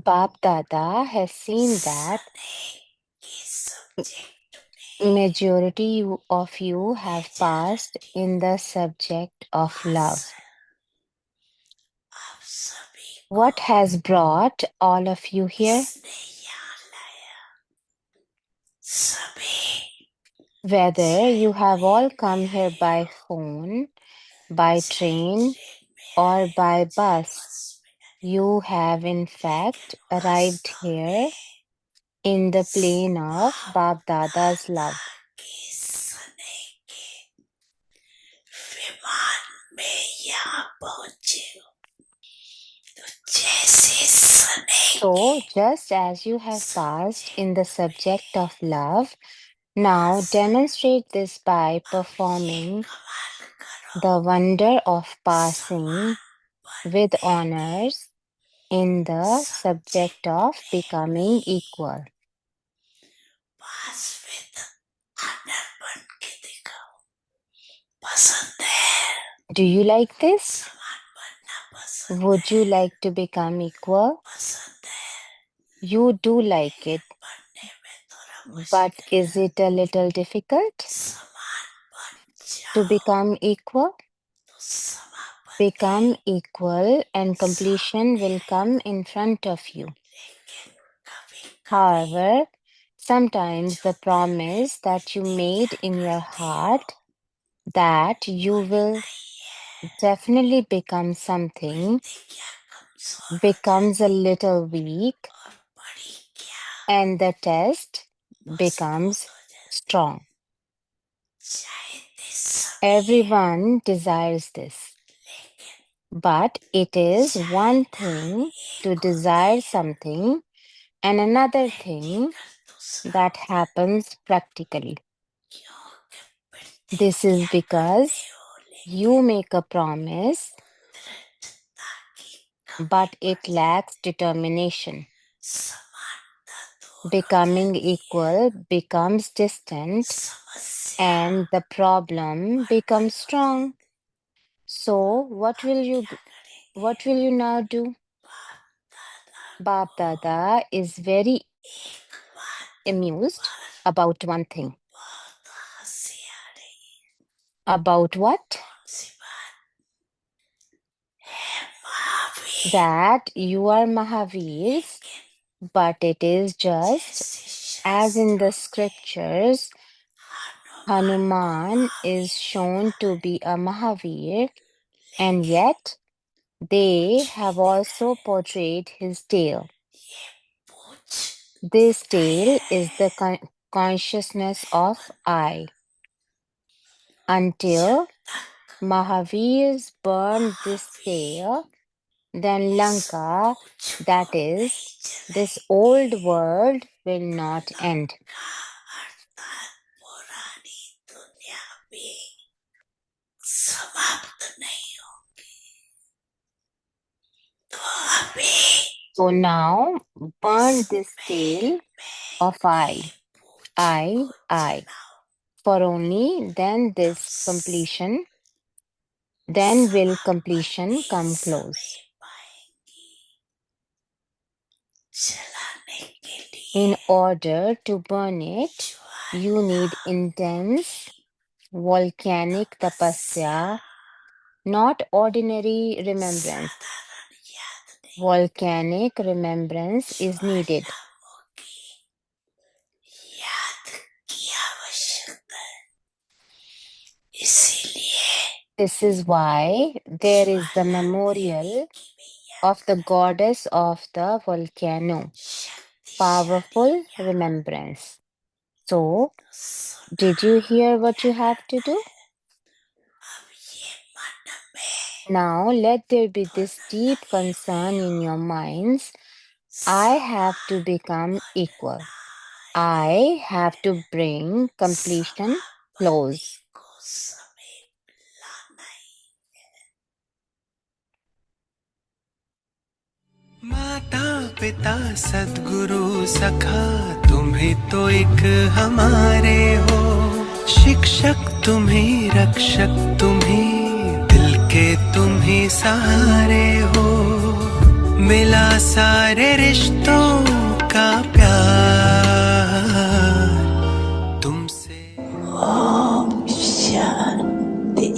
Bap Dada has seen that majority of you have passed in the subject of love. What has brought all of you here? Whether you have all come here by phone, by train, or by bus, you have in fact arrived here in the plane of Bap Dada's love. So, just as you have passed in the subject of love, now demonstrate this by performing the wonder of passing with honors in the subject of becoming equal. Do you like this? Would you like to become equal? You do like it, but is it a little difficult to become equal? Become equal and completion will come in front of you. However, sometimes the promise that you made in your heart that you will definitely become something becomes a little weak and the test becomes strong. Everyone desires this, but it is one thing to desire something and another thing that happens practically. This is because you make a promise, but it lacks determination. Becoming equal becomes distant and the problem becomes strong. So what will you now do? Bap Dada is very amused about one thing. About what? That you are Mahavirs, but it is just as in the scriptures, Hanuman is shown to be a Mahavir, and yet they have also portrayed his tail. This tail is the consciousness of I. Until Mahavirs burn this tail, then Lanka, that is, this old world, will not end. So now burn this tail of I, for only then will completion come close. In order to burn it, you need intense volcanic tapasya, not ordinary remembrance. Volcanic remembrance is needed. This is why there is the memorial of the goddess of the volcano, powerful remembrance. So, did you hear what you have to do? Now, let there be this deep concern in your minds. I have to become equal. I have to bring completion close. माता पिता सद्गुरु सखा तुम्ही तो एक हमारे हो, शिक्षक तुम्ही रक्षक तुम्ही दिल के तुम्ही सहारे हो। मिला सारे रिश्तों का प्यार तुमसे। ओम शांति।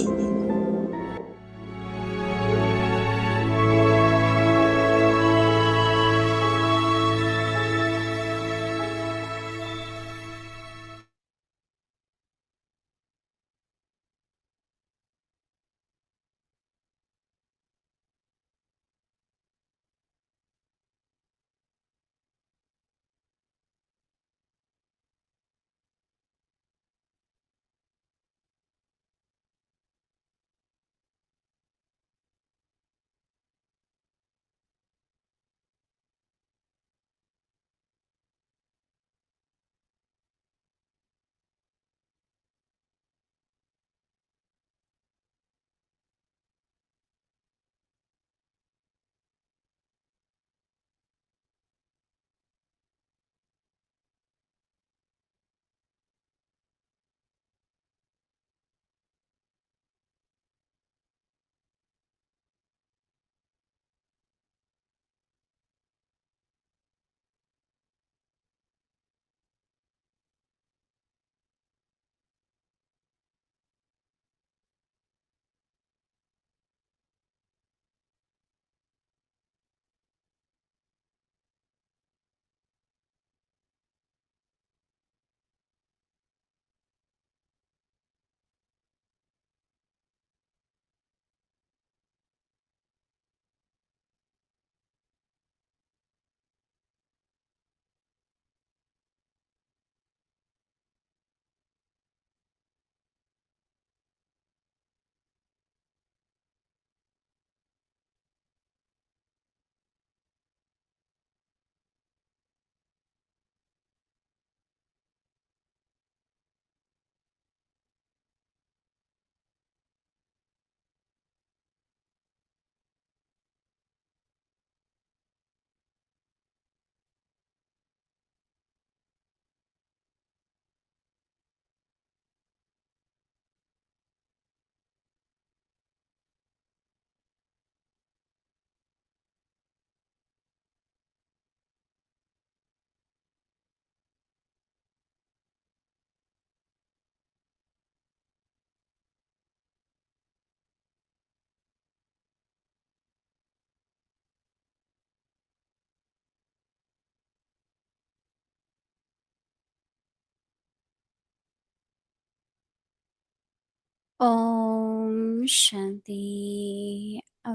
ओम शांति।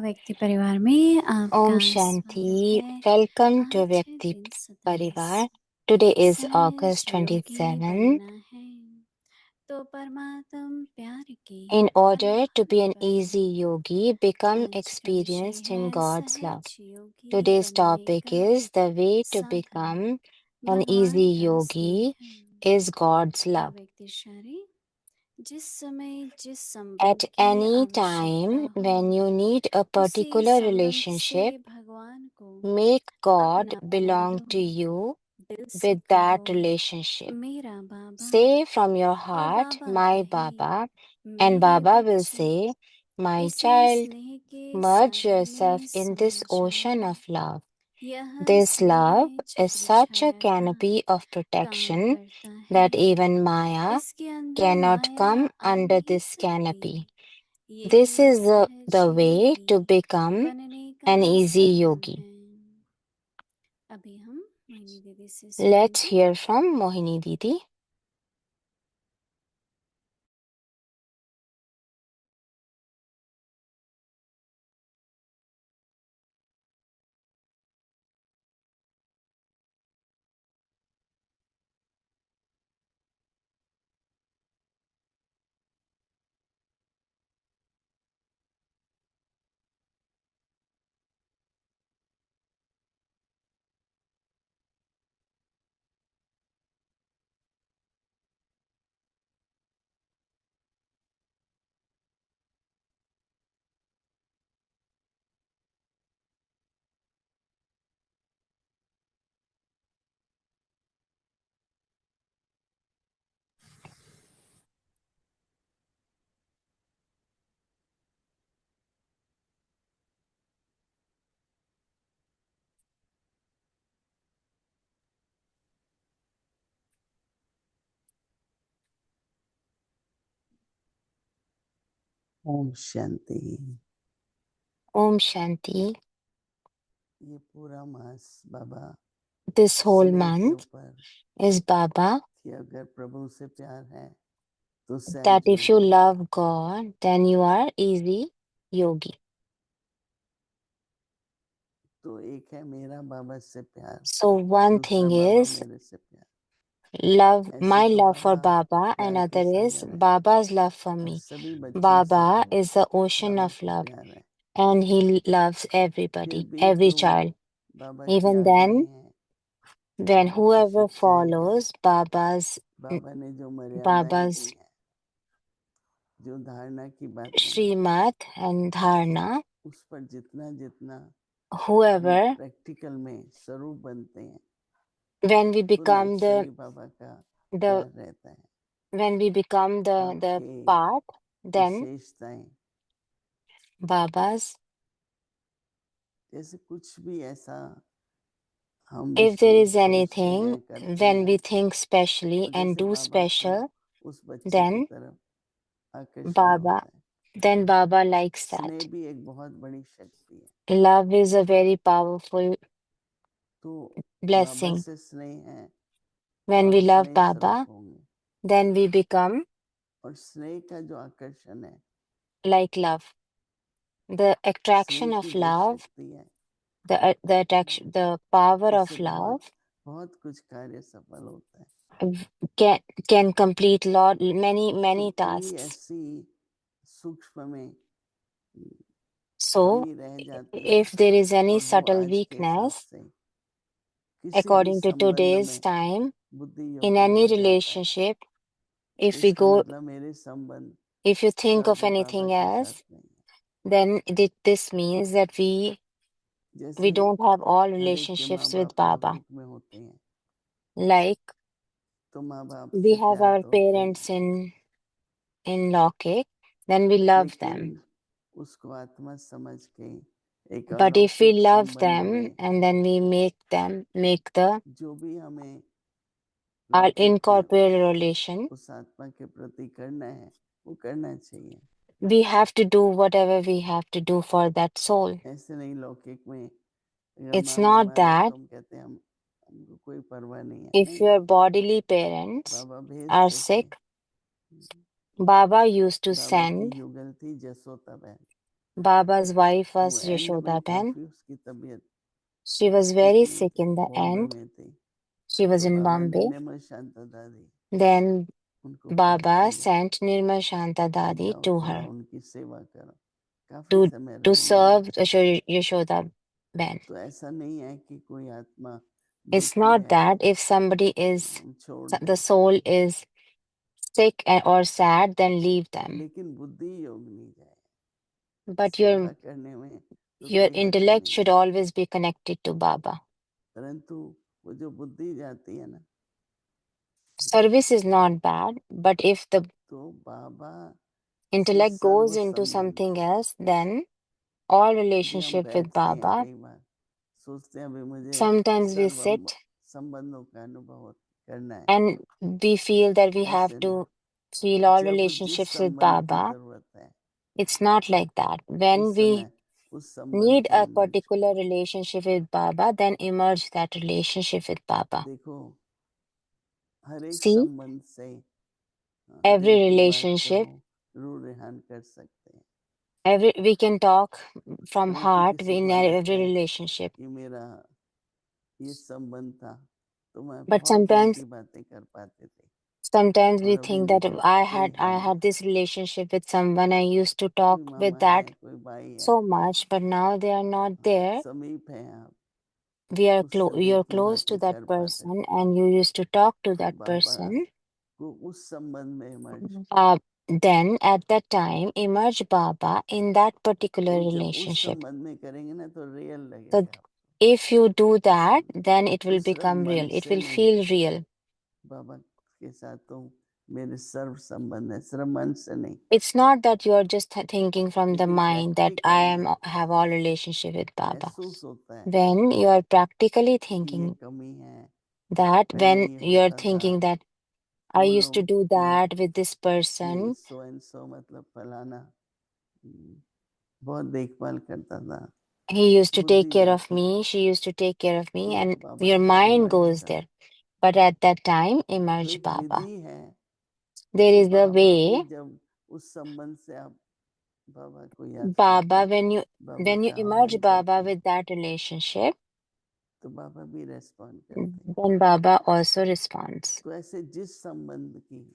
व्यक्ति परिवार में आपका Om स्वागत Shanti. है। Welcome to आज है Vyakti दिन 27। Parivar. Today is सहज August योगी 27. बनना है तो परमात्म प्यार की In order to be पराकाष्ठा an easy करो। yogi, become आज का विषय experienced in है God's love. सहज योगी Today's बनने topic का is the way to साधन become an easy भगवान का yogi स्नेह। is God's प्रिय love. व्यक्ति शारी, जिस समय जिस At संबंध की any आवश्यकता time हो when you need a उसी particular संबंध से relationship, भगवान को make God अपना बना belong लो। to you दिल से with कहो that relationship. मेरा बाबा, Say from your और heart, बाबा my कहे Baba, and मेरे Baba will बच्चे। say, my इसी child. स्नेह के Merge सागर yourself में in समा this ocean जाओ। of love. यह This love स्नेह is छत्र such a छाया का canopy of काम protection करता है। that even Maya इसके अंदर cannot माया come आ under नहीं this सकती। canopy. This यही is सहज the way Yogi to become बनने का an easy साधन yogi. है। अभी हम मोहिनी दीदी से Let's सुनेंगे। hear from Mohini Didi. Om Shanti. Om Shanti. ये पूरा मास बाबा This whole स्नेह के month ऊपर is Baba कि अगर प्रभु से प्यार है तो that सहज if you Yogi. love God, then you are easy yogi. तो एक है मेरा बाबा से प्यार, So one दूसरा thing बाबा is मेरे से प्यार। love, ऐसे my तो love for Baba Baba, and प्यार के other is सागर है Baba's love for और me. सभी बच्चों से Baba प्यार। is the ocean Baba of को love, प्यार है, and he loves फिर everybody, भी every जो child. बाबा की Even आज्ञाएं then, हैं, when बाबा की whoever शिक्षाएं हैं, follows Baba's बाबा ने जो मर्यादाएं दी Baba's हैं, जो धारणा की बातें हैं, Srimad and Dharna, उस पर जितना जितना हम whoever, प्रैक्टिकल में स्वरूप बनते हैं when we तो become नेचुरली बाबा का the प्यार रहता है। when we become the आपके part, then विशेषताएं Baba's, जैसे कुछ भी ऐसा हम if there विशेष is सोचते anything, हैं करते when हैं we think specially तो and जैसे do बाबा को special, उस बच्चे की then तरफ आकर्षण Baba, होता है। then Baba likes स्नेह that. भी एक बहुत बड़ी शक्ति है। Love is a very powerful तो बाबा blessing. से स्नेह है तो When आप we love स्नेह स्वरूप Baba, होंगे then we become और स्नेह का जो आकर्षण है, like love. The स्नेह attraction की of जो love, शक्ति है, the attraction, the power उससे of love बहुत कुछ कार्य सफल होता है। can complete many तो कोई tasks. ऐसी सूक्ष्म में So, कमी रह जाती है if there is any और वो subtle आज के हिसाब weakness, से किसी भी according to संबंध today's में time, बुद्धि in योगी any बन जाता है। relationship, तो if we इसका go, मतलब मेरे संबंध if you think of Prabhu Baba anything के साथ else, नहीं है। then this means that we जैसे don't have all हर एक के माँ relationships with बाप Baba. लौकिक में होते हैं Like तो माँ बाप we से have प्यार our तो होता ही parents है, in Lokik, then we love them. लेकिन उसको आत्मा समझ के एक But if we अलौकिक love संबंध them में and then we make the जो भी हमें our लौकिक में incorporeal relation, उस आत्मा के प्रति करना है वो करना चाहिए। we have to do whatever we have to do for that soul. ऐसे नहीं लौकिक में अगर It's माँ not बीमार है that तो हम कहते हैं हम हमको कोई परवाह नहीं है, if नहीं, your bodily parents Baba are भेजते थे। sick, Baba used to बाबा की send, युगल थी जसोता बहन, Baba's wife वो was एंड में Yashoda Ben. काफी उसकी तबीयत She was ठीक very नहीं sick थी, in the बॉम्बे end. में थी। She was तो in बाबा ने Bombay. निर्मल शांता दादी Then उनको Baba पाठवली sent Nirmal Shanta कि Dadi जाओ to थोड़ा her उनकी सेवा करो, काफी to समय to रही वहाँ। serve Yashoda Ben. तो ऐसा नहीं है कि कोई आत्मा It's दुखी not है that if somebody is, हम छोड़ the दें, soul is sick or sad, then leave them. लेकिन बुद्धि योग नहीं जाए। But सेवा करने में तो your कोई हर्ज intellect नहीं should है, always be connected to Baba. परंतु वो जो बुद्धि जाती है ना, Service is not bad, but if the तो बाबा से intellect सर्व goes into संबंध, something else, then all अभी हम relationship with बैठते हैं Baba, कई बार सोचते हैं अभी मुझे sometimes we सर्व sit संबंधों का अनुभव करना है। and we feel that we have ऐसे नहीं, to feel all जब जिस relationships with संबंध की Baba. जरूरत है It's not like that. When उस we समय उस संबंध need को a इमर्ज particular करो। relationship with Baba, then emerge that relationship with Baba. देखो हर एक See, संबंध से every दिल की बात relationship, कहो, रूह रेहान कर सकते हैं, we can talk from परंतु heart किसी in को लगता every है relationship. कि मेरा ये संबंध था तो मैं But बहुत दिल की बातें कर पाते थे sometimes we और अभी think that कोई है I नहीं, had this relationship with someone. I used to कोई talk मामा with है, that कोई भाई है, so much, but now they are not there. समीप है, आप We are उससे दिल you're की close to बातें that कर पाते person, थे। and you used to talk to तो that बाबा person. को उस संबंध में इमर्ज करो। Uh, then at that time, emerge Baba in that particular तो जब उस relationship. संबंध में करेंगे ना तो रियल So लगेगा आपको, if you do that, then it will तो सिर्फ become मन real. It से will नहीं, feel real. बाबा के साथ तो मेरे सर्व संबंध है, सिर्फ मन से नहीं, It's not that you're just thinking from the लेकिन mind that I प्रैक्टिकल में have all relationship with Baba. महसूस होता है When you are practically कि ये thinking कमी है, that, पहले when ये you're होता था, thinking that I वो used to लोग do को that with this ये person, सो एंड सो मतलब फलाना बहुत देखभाल करता था। He used to take बुद्धि care of जाती me. She used to take care of me, तो and बाबा your आता mind इमर्ज goes था। there. But at that time, तो emerged एक Baba. विधि है, There तो is a बाबा भी way, जब उस संबंध से आप बाबा को याद Baba, करते, when you बाबा का emerge आह्वान Baba करते, with that relationship, तो बाबा भी रेस्पॉन्ड करते। then Baba also responds. तो ऐसे जिस संबंध की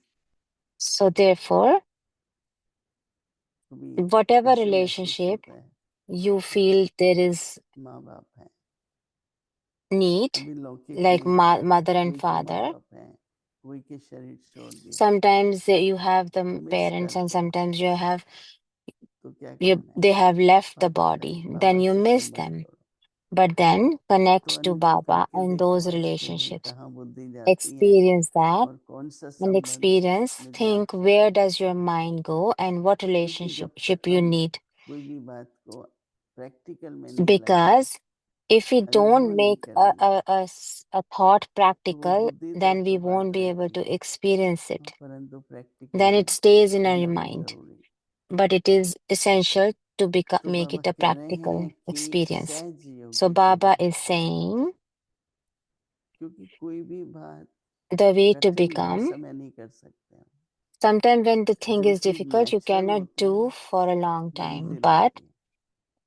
So therefore, कभी whatever ऐसे महसूस relationship होता है, you feel there is माँ बाप है, need, कभी लौकिक like में mother and कोई के माँ father, बाप है, कोई के शरीर छोड़ दिया, sometimes you have the miss parents and करते हैं, sometimes you have तो क्या करना है? they have left the Baba body, कहें then बाबा you से miss संबंध them. जोड़ो। But then तो connect to अनुभव Baba करके and देखो those ऐसे में relationships. कहाँ बुद्धि जाती है Experience that और कौन सा and संबंध experience. मिल Think जाता है। where does your mind go and what क्योंकि जब relationship तक you हम need. कोई भी बात को प्रैक्टिकल में नहीं लाएंगे, Because if we अनुभव don't नहीं make करेंगे, a thought तो वो practical, बुद्धि then तक we तो बात won't be able रहती to है, experience it. परंतु प्रैक्टिकल Then में it stays in लाना our भी mind. जरूरी। But it is essential to तो make बाबा it a कह रहे practical हैं कि experience. सहज So योगी Baba बनो, is saying क्योंकि कोई भी बात the way to कठिन हर become. समय नहीं कर सकते हम। Sometimes when the thing जो is चीज difficult, you नेचुरल cannot होती है do for a long वही time. दिल But होती है,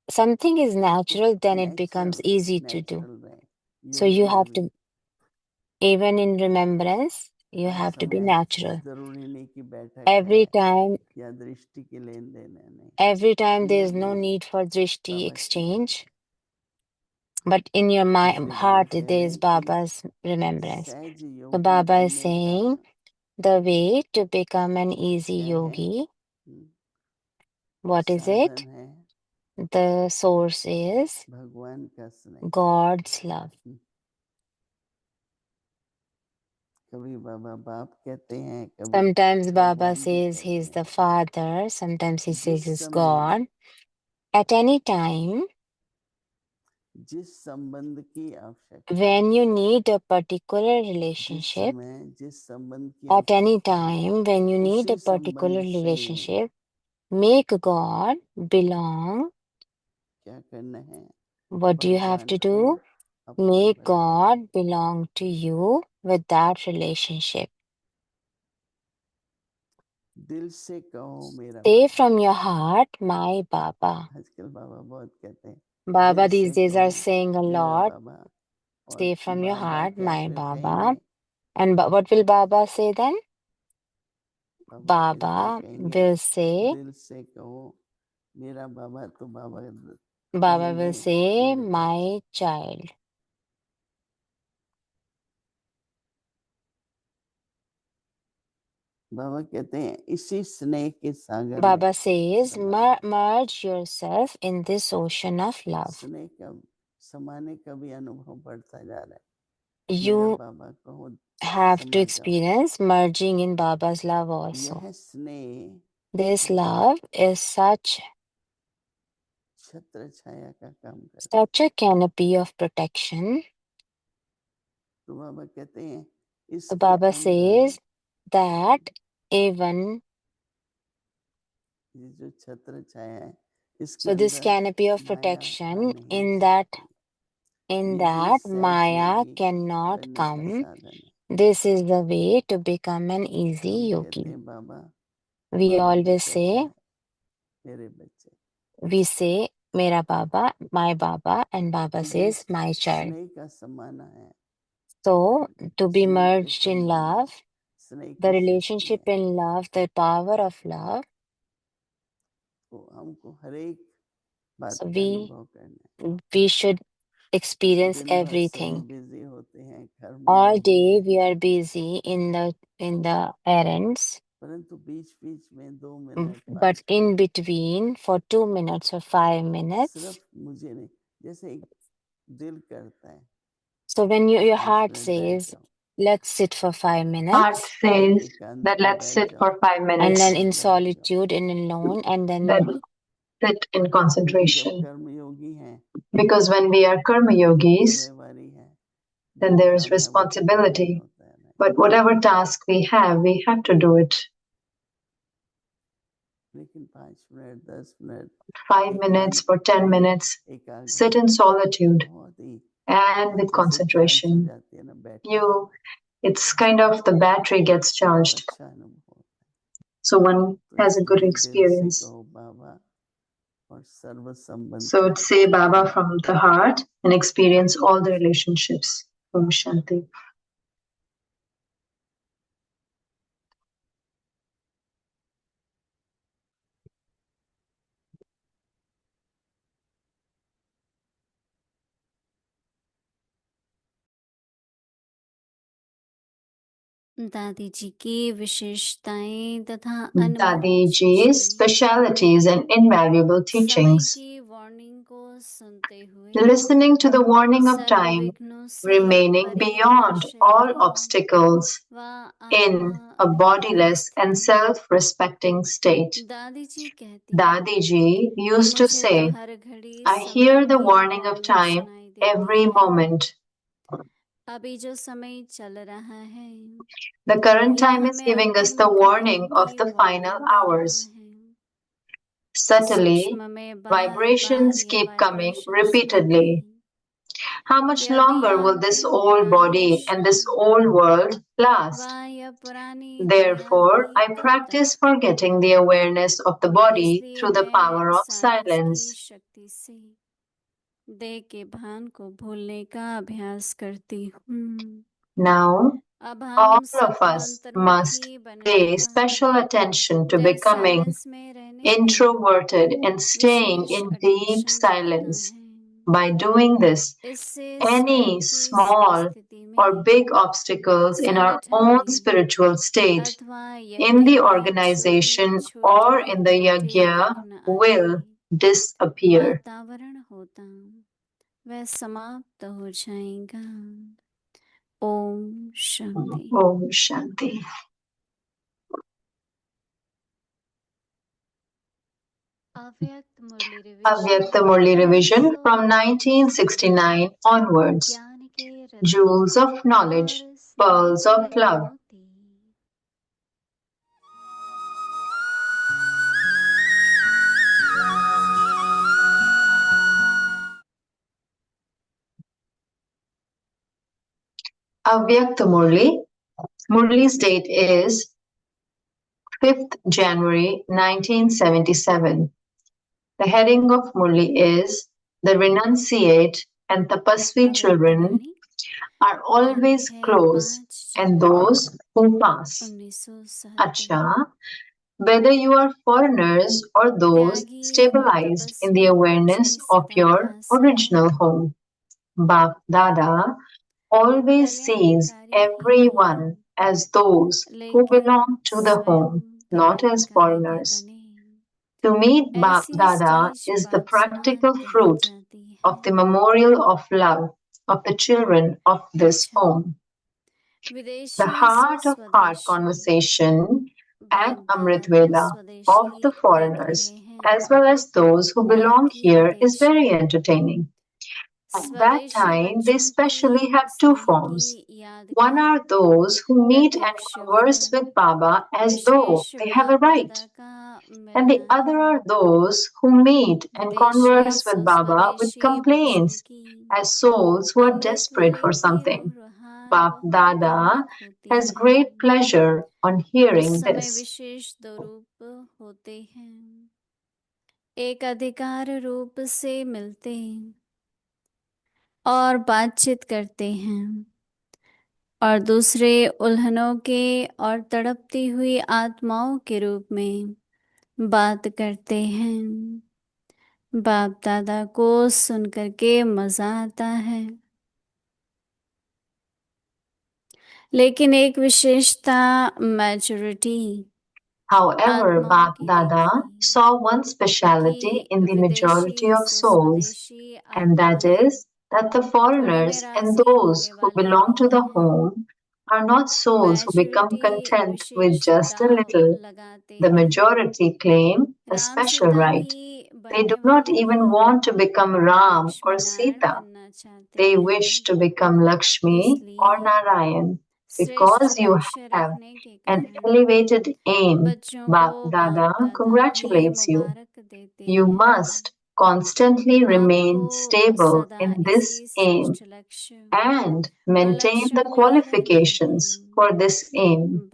something is तो natural, then it natural becomes easy to do. Natural रहे। So योग you में have भी to, even in remembrance, you her have to be समय natural. जरूरी नहीं कि बैठक Every है time, या दृष्टि के लेन देन है, नहीं। every time there is नियम no में need for drishti बाबा की exchange, but in your इसलिए बाबा heart कह there रहे is हैं कि Baba's remembrance. सहज So योगी Baba is बनने saying का the way to become an easy क्या है? yogi. What is it? साधन है The source is भगवान का स्नेह। God's love. कभी बाबा बाप कहते हैं, कभी Sometimes Baba भगवान भी says कहते he's the हैं। Father, sometimes he says जिस he's समय God. At any time, जिस संबंध की आवश्यकता when हो, you need a particular जिस relationship, समय जिस संबंध की at any आवश्यकता हो, time when you need उसी a particular संबंध से relationship, make God belong. क्या करना है? What do you have भगवान to को do? अपना Make banana. God belong to you with that relationship. दिल से कहो मेरा Say Baba. from your heart, my Baba. आजकल बाबा बहुत कहते हैं, Baba दिल these से days are कहो saying a मेरा lot. बाबा। और Say from your Baba heart, क्या my फिर Baba. कहेंगे? And what will Baba say then? बाबा फिर क्या Baba कहेंगे? will say, दिल से कहो मेरा बाबा, तो बाबा Baba कहेंगे will say, मेरे बच्चे। my child. बाबा कहते हैं इसी स्नेह के सागर में Baba says, समा जाओ। merge yourself in this ocean of love. स्नेह का समाने का भी अनुभव बढ़ता जा रहा है। मेरा You बाबा कहो have to समा जाओ। experience merging in Baba's love also. यह स्नेह This love is छत्र छाया का काम करता है। such a canopy of protection. तो बाबा कहते हैं So इसके Baba अंदर says that even ये जो छत्र छाया है, इसके so this अंदर canopy of Maya uh protection, नहीं in सकती। यही that सहज Maya योगी cannot बनने का come. साधन है। This is the way to become an easy हम कहते yogi. हैं बाबा, We बाबा भी always कहता say, है मेरे बच्चे। we say, Mera Baba, my Baba, and Baba तो says, जिस my child. स्नेह का समाना है, So, to be स्नेह के merged in संबंध में, love, स्नेह the की शक्ति relationship है, in love, the power of love. तो हमको हर एक बात So, का अनुभव करना है। we should experience दिन भर सब everything. बिजी होते हैं, घर में All योगी day हैं, we are busy in the errands, परंतु बीच बीच में 2 मिनट बात but in करें। between for 2 minutes or 5 minutes. सिर्फ मुझे नहीं, जैसे एक दिल करता है So when your 5 heart minute बैठ says, जाओ, let's sit for 5 Heart minutes, says एकांत that में let's बैठ sit जाओ, for 5 and minutes, then in लग जाओ। solitude and alone, and then then sit in क्योंकि जब concentration. कर्म योगी हैं, Because when we are karma yogis, जिम्मेवारी है, then जो there काम है वो तो is करना ही responsibility. होता है। नहीं, But whatever task we have to do it. तो बाबा कहते हैं, so we should experience everything. दिल से कहो मेरा बाबा, All day we are busy in the errands, तो but in between for 2 minutes or 5 minutes, लेकिन 5 minute 10 minute 5 minutes for 10 minutes, sit in solitude बहुत ही and with जैसे चार्ज हो concentration. जाती है ना battery It's kind of the battery gets charged. अच्छा अनुभव होता So one है। has a good इसलिए दिल से experience. कहो बाबा और सर्व संबंध So it's say Baba from the heart and experience all the relationships. Om Shanti. दादी जी की विशेषताएं तथा Dadi अनमोल Ji's शिक्षाएं specialities and invaluable समय teachings. की वार्निंग को सुनते हुए Listening to the warning of serve time, विघ्नों से remaining परे beyond all शरीर obstacles व in आत्मा a में bodiless and स्थिति। self-respecting state. दादी जी कहती हैं Dadi Ji कि used to मुझे तो say, हर घड़ी I समय hear the की warning of वार्निंग time सुनाई देती every है। moment. अभी जो समय चल रहा है The current यह time is हमें giving us अंतिम the warning घड़ियों of की the final वार्निंग दे रहा hours. है। Subtly, सूक्ष्म में बार vibrations बार ये keep coming वाइब्रेशंस repeatedly. आती How कि much अभी longer will आप this old पुरानी body and this विषय old world last? व यह पुरानी Therefore, दुनिया I भी कब practice तक। forgetting the awareness of the body इसलिए through the power मैं of साइलेंस की silence. शक्ति से देह के भान को भूलने का अभ्यास करती हूँ। Now, अब all हम of सबको us must अंतर्मुखी बनने pay का special attention to व becoming साइलेंस में रहने का introverted and staying विशेष in deep अटेंशन रखना silence. है। By doing this, इससे स्वयं any की small स्थिति or में big obstacles in our संगठन own में spiritual state, अथवा in यज्ञ the में organization छोटे or छोटे in the छोटे yajna विघ्न will आदि disappear. वातावरण होता वह समाप्त हो जाएगा। Om Shanti. Om Shanti. Avyakta Murli revision from 1969 onwards. Jewels of knowledge, pearls of love. Avyakta Murli. Murli's date is 5th January 1977. The heading of Murli is The renunciate and tapasvi children are always close and those who pass. 1970। Acha, whether you are foreigners or those stabilized in the awareness of your original home. Bap Dada always sees everyone as those who belong to the home, not as foreigners. To meet Bap Dada is the practical fruit of the memorial of love of the children of this home. The heart of heart conversation at Amrit Vela of the foreigners as well as those who belong here is very entertaining. At that time, they specially have two forms. One are those who meet and converse with Baba as though they have a right. And the other are those who meet and converse with Baba with complaints as souls who are desperate for something. Bap Dada has great pleasure on hearing उस समय this. विशेष दो रूप होते हैं, एक अधिकार रूप से मिलते और बातचीत करते हैं और दूसरे उल्हनों के और तड़पती हुई आत्माओं के रूप में बात करते हैं। बाप दादा को सुन करके मजा आता है, लेकिन एक विशेषता maturity However, Bap Dada saw one speciality in the majority of souls, and that is that the foreigners and those who belong to the home are not souls who become content with just a little. The majority claim a special right. They do not even want to become Ram or Sita. They wish to become Lakshmi or Narayan. Because you have an elevated aim, Bap Dada congratulates you. You must constantly remain stable in this aim and maintain the qualifications for this aim.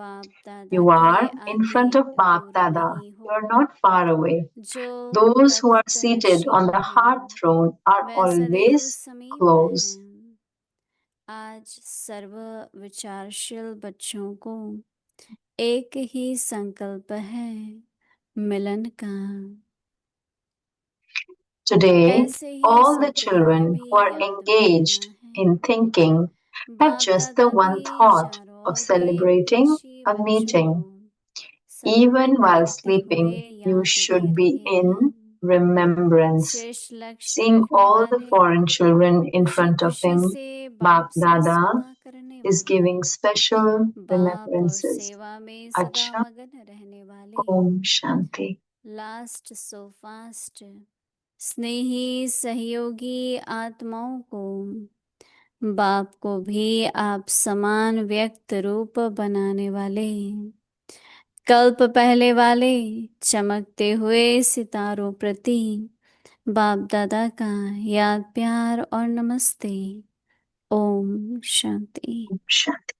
You are in front of Bap Dada. You are not far away. Those who are seated on the heart throne are always close. आज सर्व विचारशील बच्चों को एक ही संकल्प है मिलन का। Today, all the children who are engaged in thinking have just the one thought of celebrating a meeting. Even while sleeping, you should be in remembrance. Seeing all the foreign children in front of him, Bap Dada is giving special remembrances. Acha, Om Shanti. Last so fast स्नेही सहयोगी आत्माओं को बाप को भी आप समान व्यक्त रूप बनाने वाले कल्प पहले वाले चमकते हुए सितारों प्रति बाप दादा का याद प्यार और नमस्ते। ओम शांति। Shanti.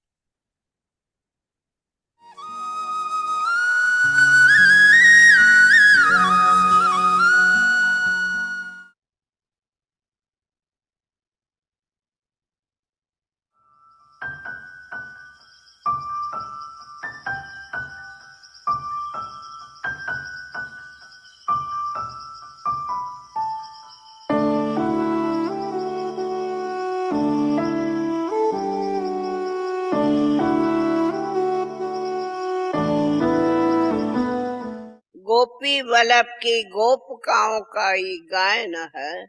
गोपी वल्लभ की गोपिकाओं का ही गायन है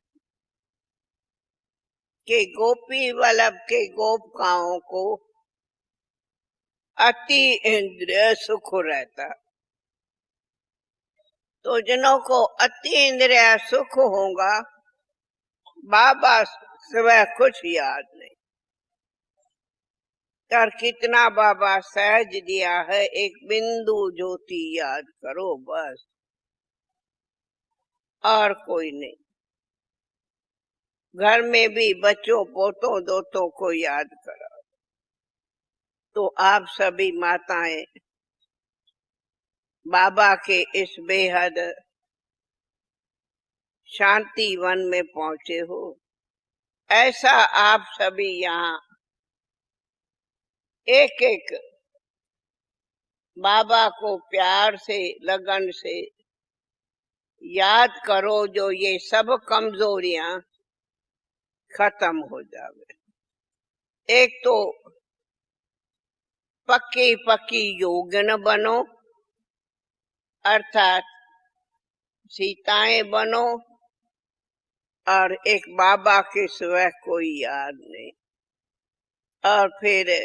कि गोपी वल्लभ के गोपिकाओं को अति इंद्रिय सुख रहता। तो जिनों को अति इंद्रिय सुख होगा बाबा सिवाय कुछ याद नहीं। और कितना बाबा सहज दिया है, एक बिंदु ज्योति याद करो बस, और कोई नहीं। घर में भी बच्चों पोतों दोतों को याद करो। तो आप सभी माताएं बाबा के इस बेहद शांति वन में पहुंचे हो, ऐसा आप सभी यहाँ एक एक बाबा को प्यार से लगन से याद करो, जो ये सब कमजोरियां खत्म हो जावे। एक तो पक्की पक्की योगिन बनो, अर्थात सीताएं बनो, और एक बाबा के सिवा कोई याद नहीं। और फिर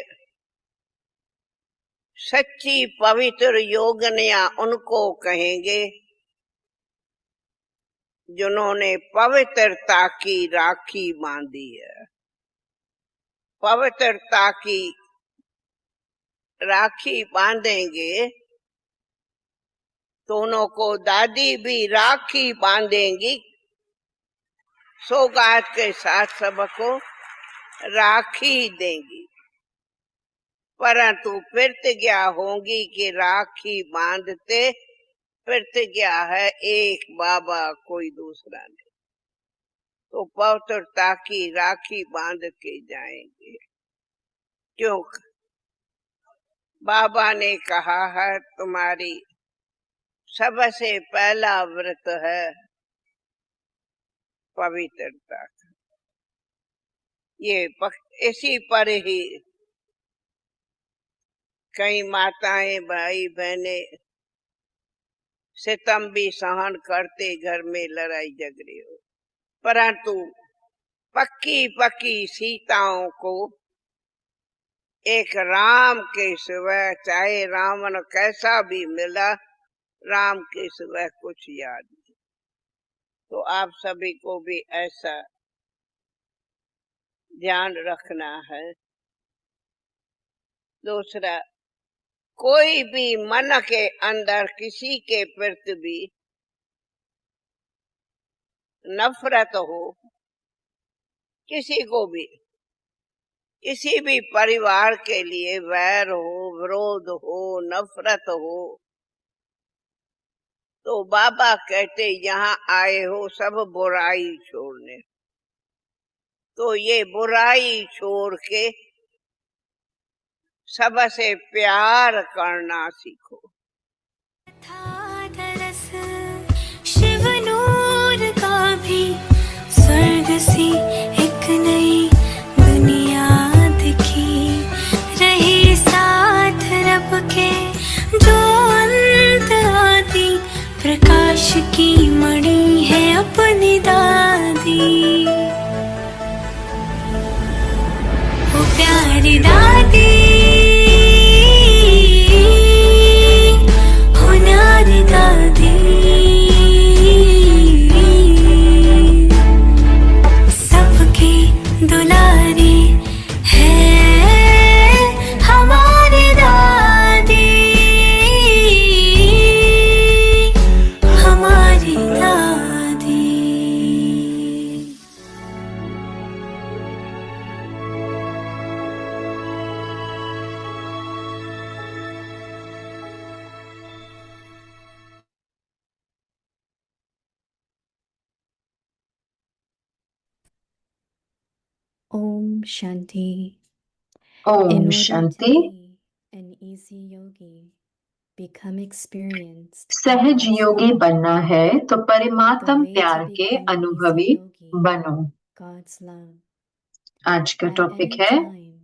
सच्ची पवित्र योगनिया उनको कहेंगे जिन्होंने पवित्रता की राखी बांधी है। पवित्रता की राखी बांधेंगे तो उनको दादी भी राखी बांधेंगी, सौगात के साथ सबको राखी देंगी। परंतु प्रतिज्ञा होगी कि राखी बांधते प्रतिज्ञा है एक बाबा, कोई दूसरा नहीं। तो पवित्रता की राखी बांध के जाएंगे। क्यों? बाबा ने कहा है तुम्हारी सबसे पहला व्रत है पवित्रता का। ये इसी पर ही कई माताएं भाई बहने सितम भी सहन करते, घर में लड़ाई झगड़े हो, परंतु पक्की पक्की सीताओं को एक राम के सिवा, चाहे रावण कैसा भी मिला, राम के सिवा कुछ याद नहीं। तो आप सभी को भी ऐसा ध्यान रखना है। दूसरा, कोई भी मन के अंदर किसी के प्रति भी नफरत हो, किसी को भी, किसी भी परिवार के लिए वैर हो, विरोध हो, नफरत हो, तो बाबा कहते यहाँ आए हो सब बुराई छोड़ने। तो ये बुराई छोड़ के सबसे प्यार करना सीखो। शिव नूर का भी स्वर्ग सी एक नई दुनिया दिखी, रहे साथ रब के जो अंत आदि, प्रकाश की मणि है अपनी दादी, वो प्यारी दादी, होनारी दादी, सबकी दुलारी है हमारी दादी, हमारी दादी। Om Shanti. Om In order Shanti. to be an easy yogi, become experienced in सहज God's योगी love. बनना है तो The परमात्म way to प्यार के become an easy अनुभवी yogi, बनो। God's love. आज का At टॉपिक any है time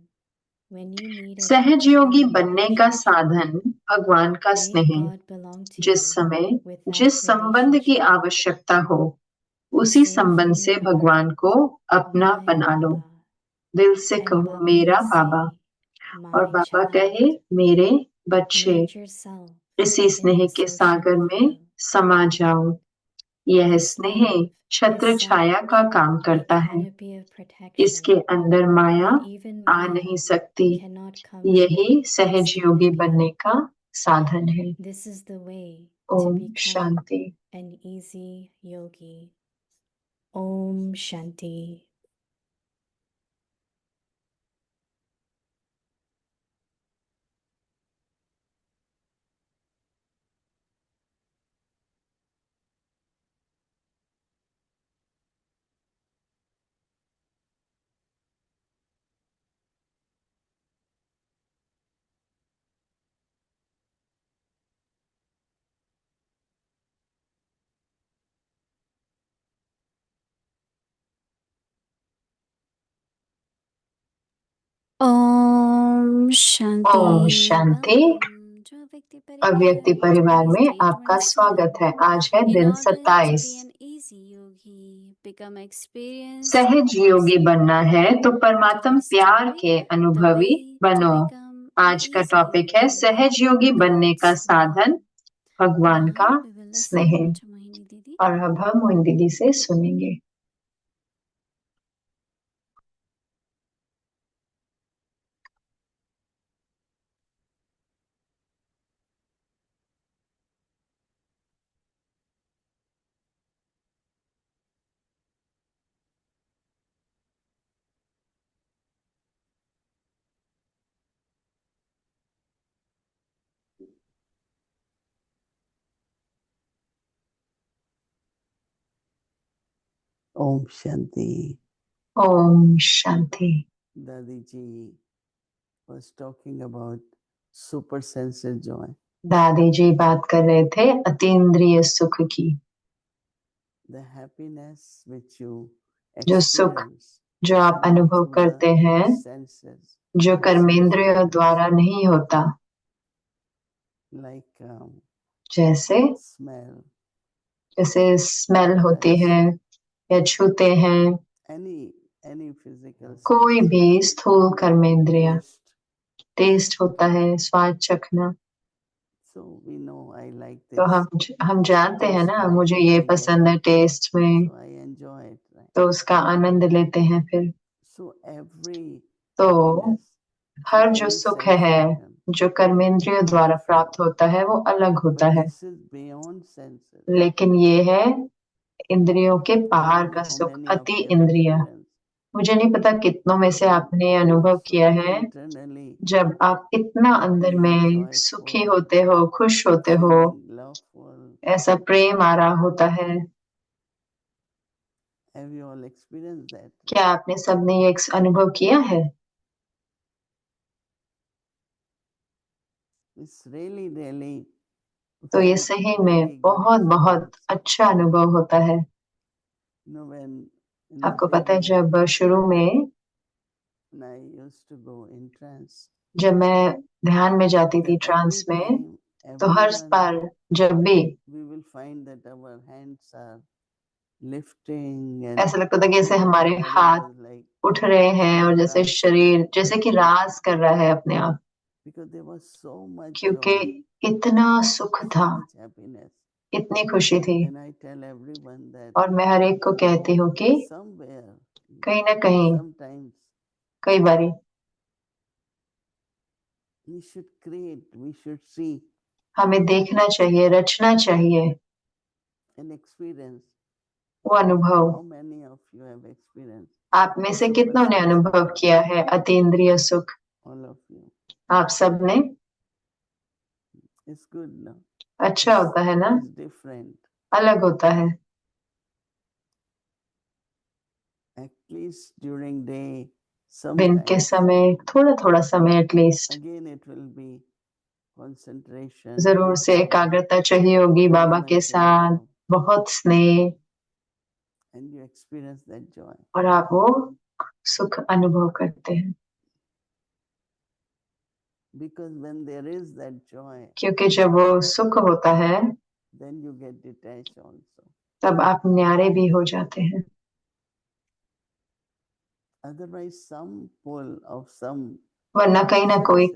when you need a सहज deeper योगी bond बनने of का relationship, साधन भगवान का make स्नेह। God belong to जिस you समय with that जिस संबंध की relationship. आवश्यकता हो, उसी Say संबंध from से your भगवान heart, को अपना My बना लो। Baba, दिल से and कहो Baba मेरा will बाबा, say, और My बाबा child. कहे मेरे बच्चे। Merge yourself इसी in स्नेह the के social सागर में flow. समा जाओ। यह This स्नेह love छत्र is छाया such का काम a करता है। canopy of इसके protection अंदर माया that even आ Maya नहीं सकती। cannot come to यही break सहज this योगी canopy. बनने का साधन है। This is the way to Om become Shanti. an easy yogi. Om Shanti. Om Shanti. Om Shanti. Welcome जो व्यक्ति अव्यक्ति परिवार में आपका स्वागत है। आज है दिन 27। सहज योगी बनना है तो परमात्म प्यार के अनुभवी बनो। आज का टॉपिक है सहज योगी बनने का साधन भगवान का स्नेह। और अब हम मोहिनी दीदी से सुनेंगे। ओम शांति। ओम शांति। दादी जी was talking about super senses joy. दादी जी बात कर रहे थे अतीन्द्रिय सुख की। The happiness which you जो सुख experience जो आप not अनुभव through करते the हैं, senses, जो the कर्मेंद्रियों sense द्वारा नहीं होता, like जैसे smell, स्मेल होती touch, है या छूते हैं, any physical कोई sense, भी स्थूल कर्मेंद्रिय। taste. टेस्ट होता है, स्वाद चखना। So we know I like तो this. हम जानते हैं Taste ना, like मुझे this ये I get. पसंद है टेस्ट में, So I enjoy it. Right? तो उसका आनंद लेते हैं। फिर So every तो happiness हर जो सुख है जो कर्मेंद्रियों द्वारा प्राप्त होता है वो अलग होता है, लेकिन ये है इंद्रियों के पार का सुख, अति इंद्रिय। मुझे नहीं पता कितनों में से आपने अनुभव किया है, जब आप इतना अंदर में सुखी होते हो, खुश होते हो, ऐसा प्रेम आ रहा होता है। क्या आपने सबने ये अनुभव किया है? तो ये सही में बहुत बहुत अच्छा अनुभव होता है। आपको पता है, जब शुरू में जब मैं ध्यान में जाती थी, ट्रांस में, तो हर बार जब भी ऐसा लगता था कि जैसे हमारे हाथ उठ रहे हैं और जैसे शरीर जैसे कि राज कर रहा है अपने आप, क्योंकि इतना सुख था, इतनी खुशी थी। और मैं हर एक को कहती हूँ कि कहीं ना कहीं, कई बारी हमें देखना चाहिए, रचना चाहिए वो अनुभव। आप में से कितनों ने अनुभव किया है अतीन्द्रिय सुख? आप सब ने। अच्छा होता है ना, अलग होता है। दिन के समय थोड़ा थोड़ा समय एटलीस्ट जरूर से एकाग्रता चाहिए होगी बाबा के साथ, बहुत स्नेह, और आप वो सुख अनुभव करते हैं। क्योंकि जब वो सुख होता है तब आप न्यारे भी हो जाते हैं। वरना कहीं ना कोई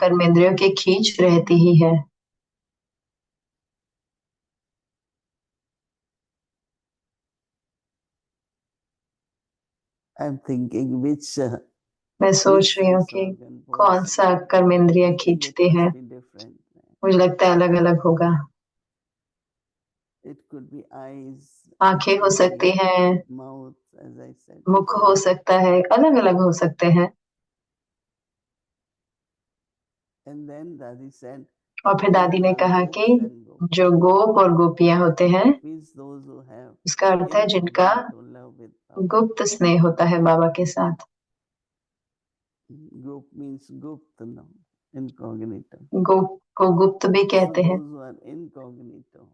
कर्मेंद्रियों की खींच रहती ही है। मैं सोच रही हूँ कि कौन सा कर्मेंद्रिय खींचती है। मुझे लगता है अलग अलग होगा। आंखें हो सकती हैं, मुख हो सकता है, अलग अलग हो सकते हैं। और फिर दादी ने कहा कि जो गोप और गोपियां होते हैं, उसका अर्थ है जिनका गुप्त स्नेह होता है बाबा के साथ। गोप को गुप्त भी कहते हैं।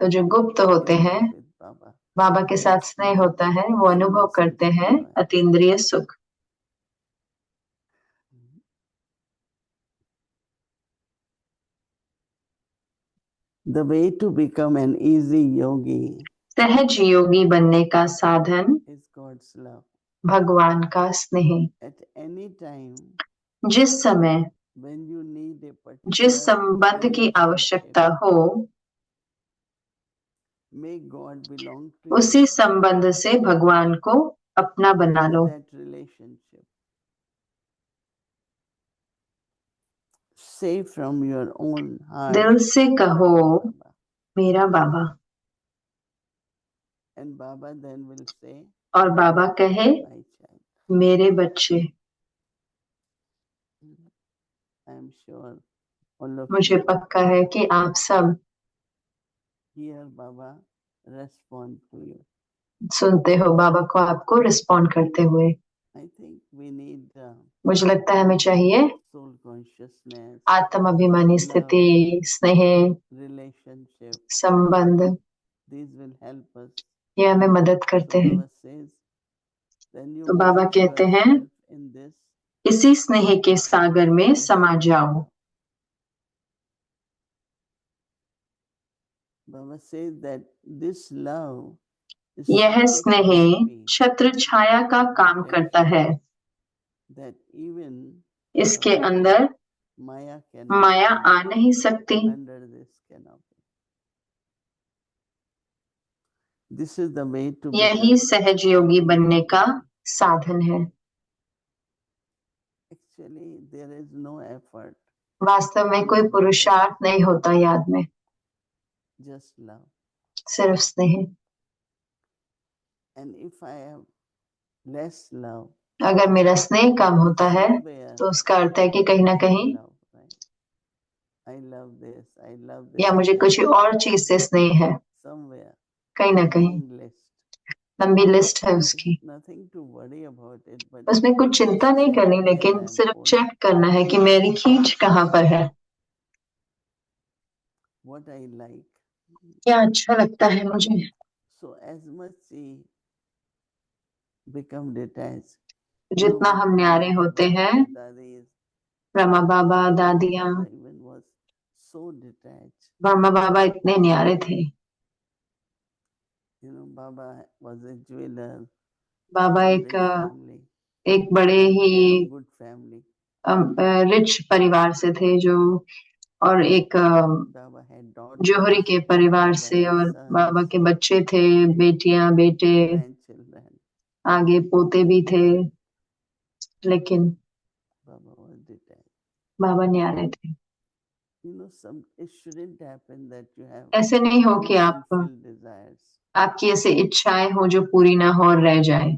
तो जो गुप्त होते हैं, बाबा के साथ स्नेह होता है, वो अनुभव करते हैं अतीन्द्रिय सुख। The way to become an easy yogi सहज योगी बनने का साधन is God's love. भगवान का स्नेह। At any time, जिस समय when you need a particular जिस संबंध की आवश्यकता हो, make God belong to उसी you. संबंध से भगवान को अपना बना लो। That relationship. Say from your own heart, दिल से कहो मेरा बाबा, and Baba then will say, और बाबा कहे my child. मेरे बच्चे। I am sure all of मुझे you पक्का है कि आप सब hear Baba respond to you. सुनते हो बाबा को, आपको रिस्पॉन्ड करते हुए। I think we need मुझे लगता है हमें चाहिए soul consciousness, आत्म अभिमानी स्थिति, स्नेह, relationship. संबंध, These will help us. ये हमें मदद करते So हैं। Baba says, then you तो बाबा merge कहते हैं yourself in this. इसी स्नेह के सागर में समा जाओ। Baba says that this love is यह such a स्नेह crispy छत्र छाया का काम करता है। that even इसके अंदर Maya cannot माया आ नहीं सकती। under this canopy. This is the way to यही सहज योगी बनने का साधन है। Actually, there is no effort, वास्तव में कोई पुरुषार्थ नहीं होता याद में, just love. सिर्फ स्नेह। And if I have less love, अगर मेरा स्नेह कम होता है somewhere तो उसका अर्थ है कि कहीं ना कहीं love, right? I love this, I love या this. मुझे कुछ और चीज से स्नेह है, Somewhere, कहीं ना कहीं long list. लंबी लिस्ट है उसकी। Nothing to worry about it, but उसमें कुछ चिंता नहीं करनी, लेकिन सिर्फ चेक करना है कि मेरी खींच कहाँ पर है, what I like. क्या अच्छा लगता है मुझे। So as much we become detached, जितना हम न्यारे होते हैं, Dadis, Brahma Baba दादियाँ, even was so detached. Brahma बाबा इतने न्यारे थे। You know, Baba was a jeweler. Baba from एक rich family, एक बड़े ही very good family. रिच परिवार से थे, जो और एक Baba had daughters, जौहरी के परिवार Baba से, had और sons, बाबा के बच्चे थे, बेटियां बेटे, grandchildren. आगे पोते भी थे, लेकिन Baba was detached. बाबा न्यारे थे। You know, it shouldn't happen that you have ऐसे नहीं हो कि आप unfulfilled desires. आपकी ऐसे इच्छाएं हो जो पूरी ना हो और रह जाए।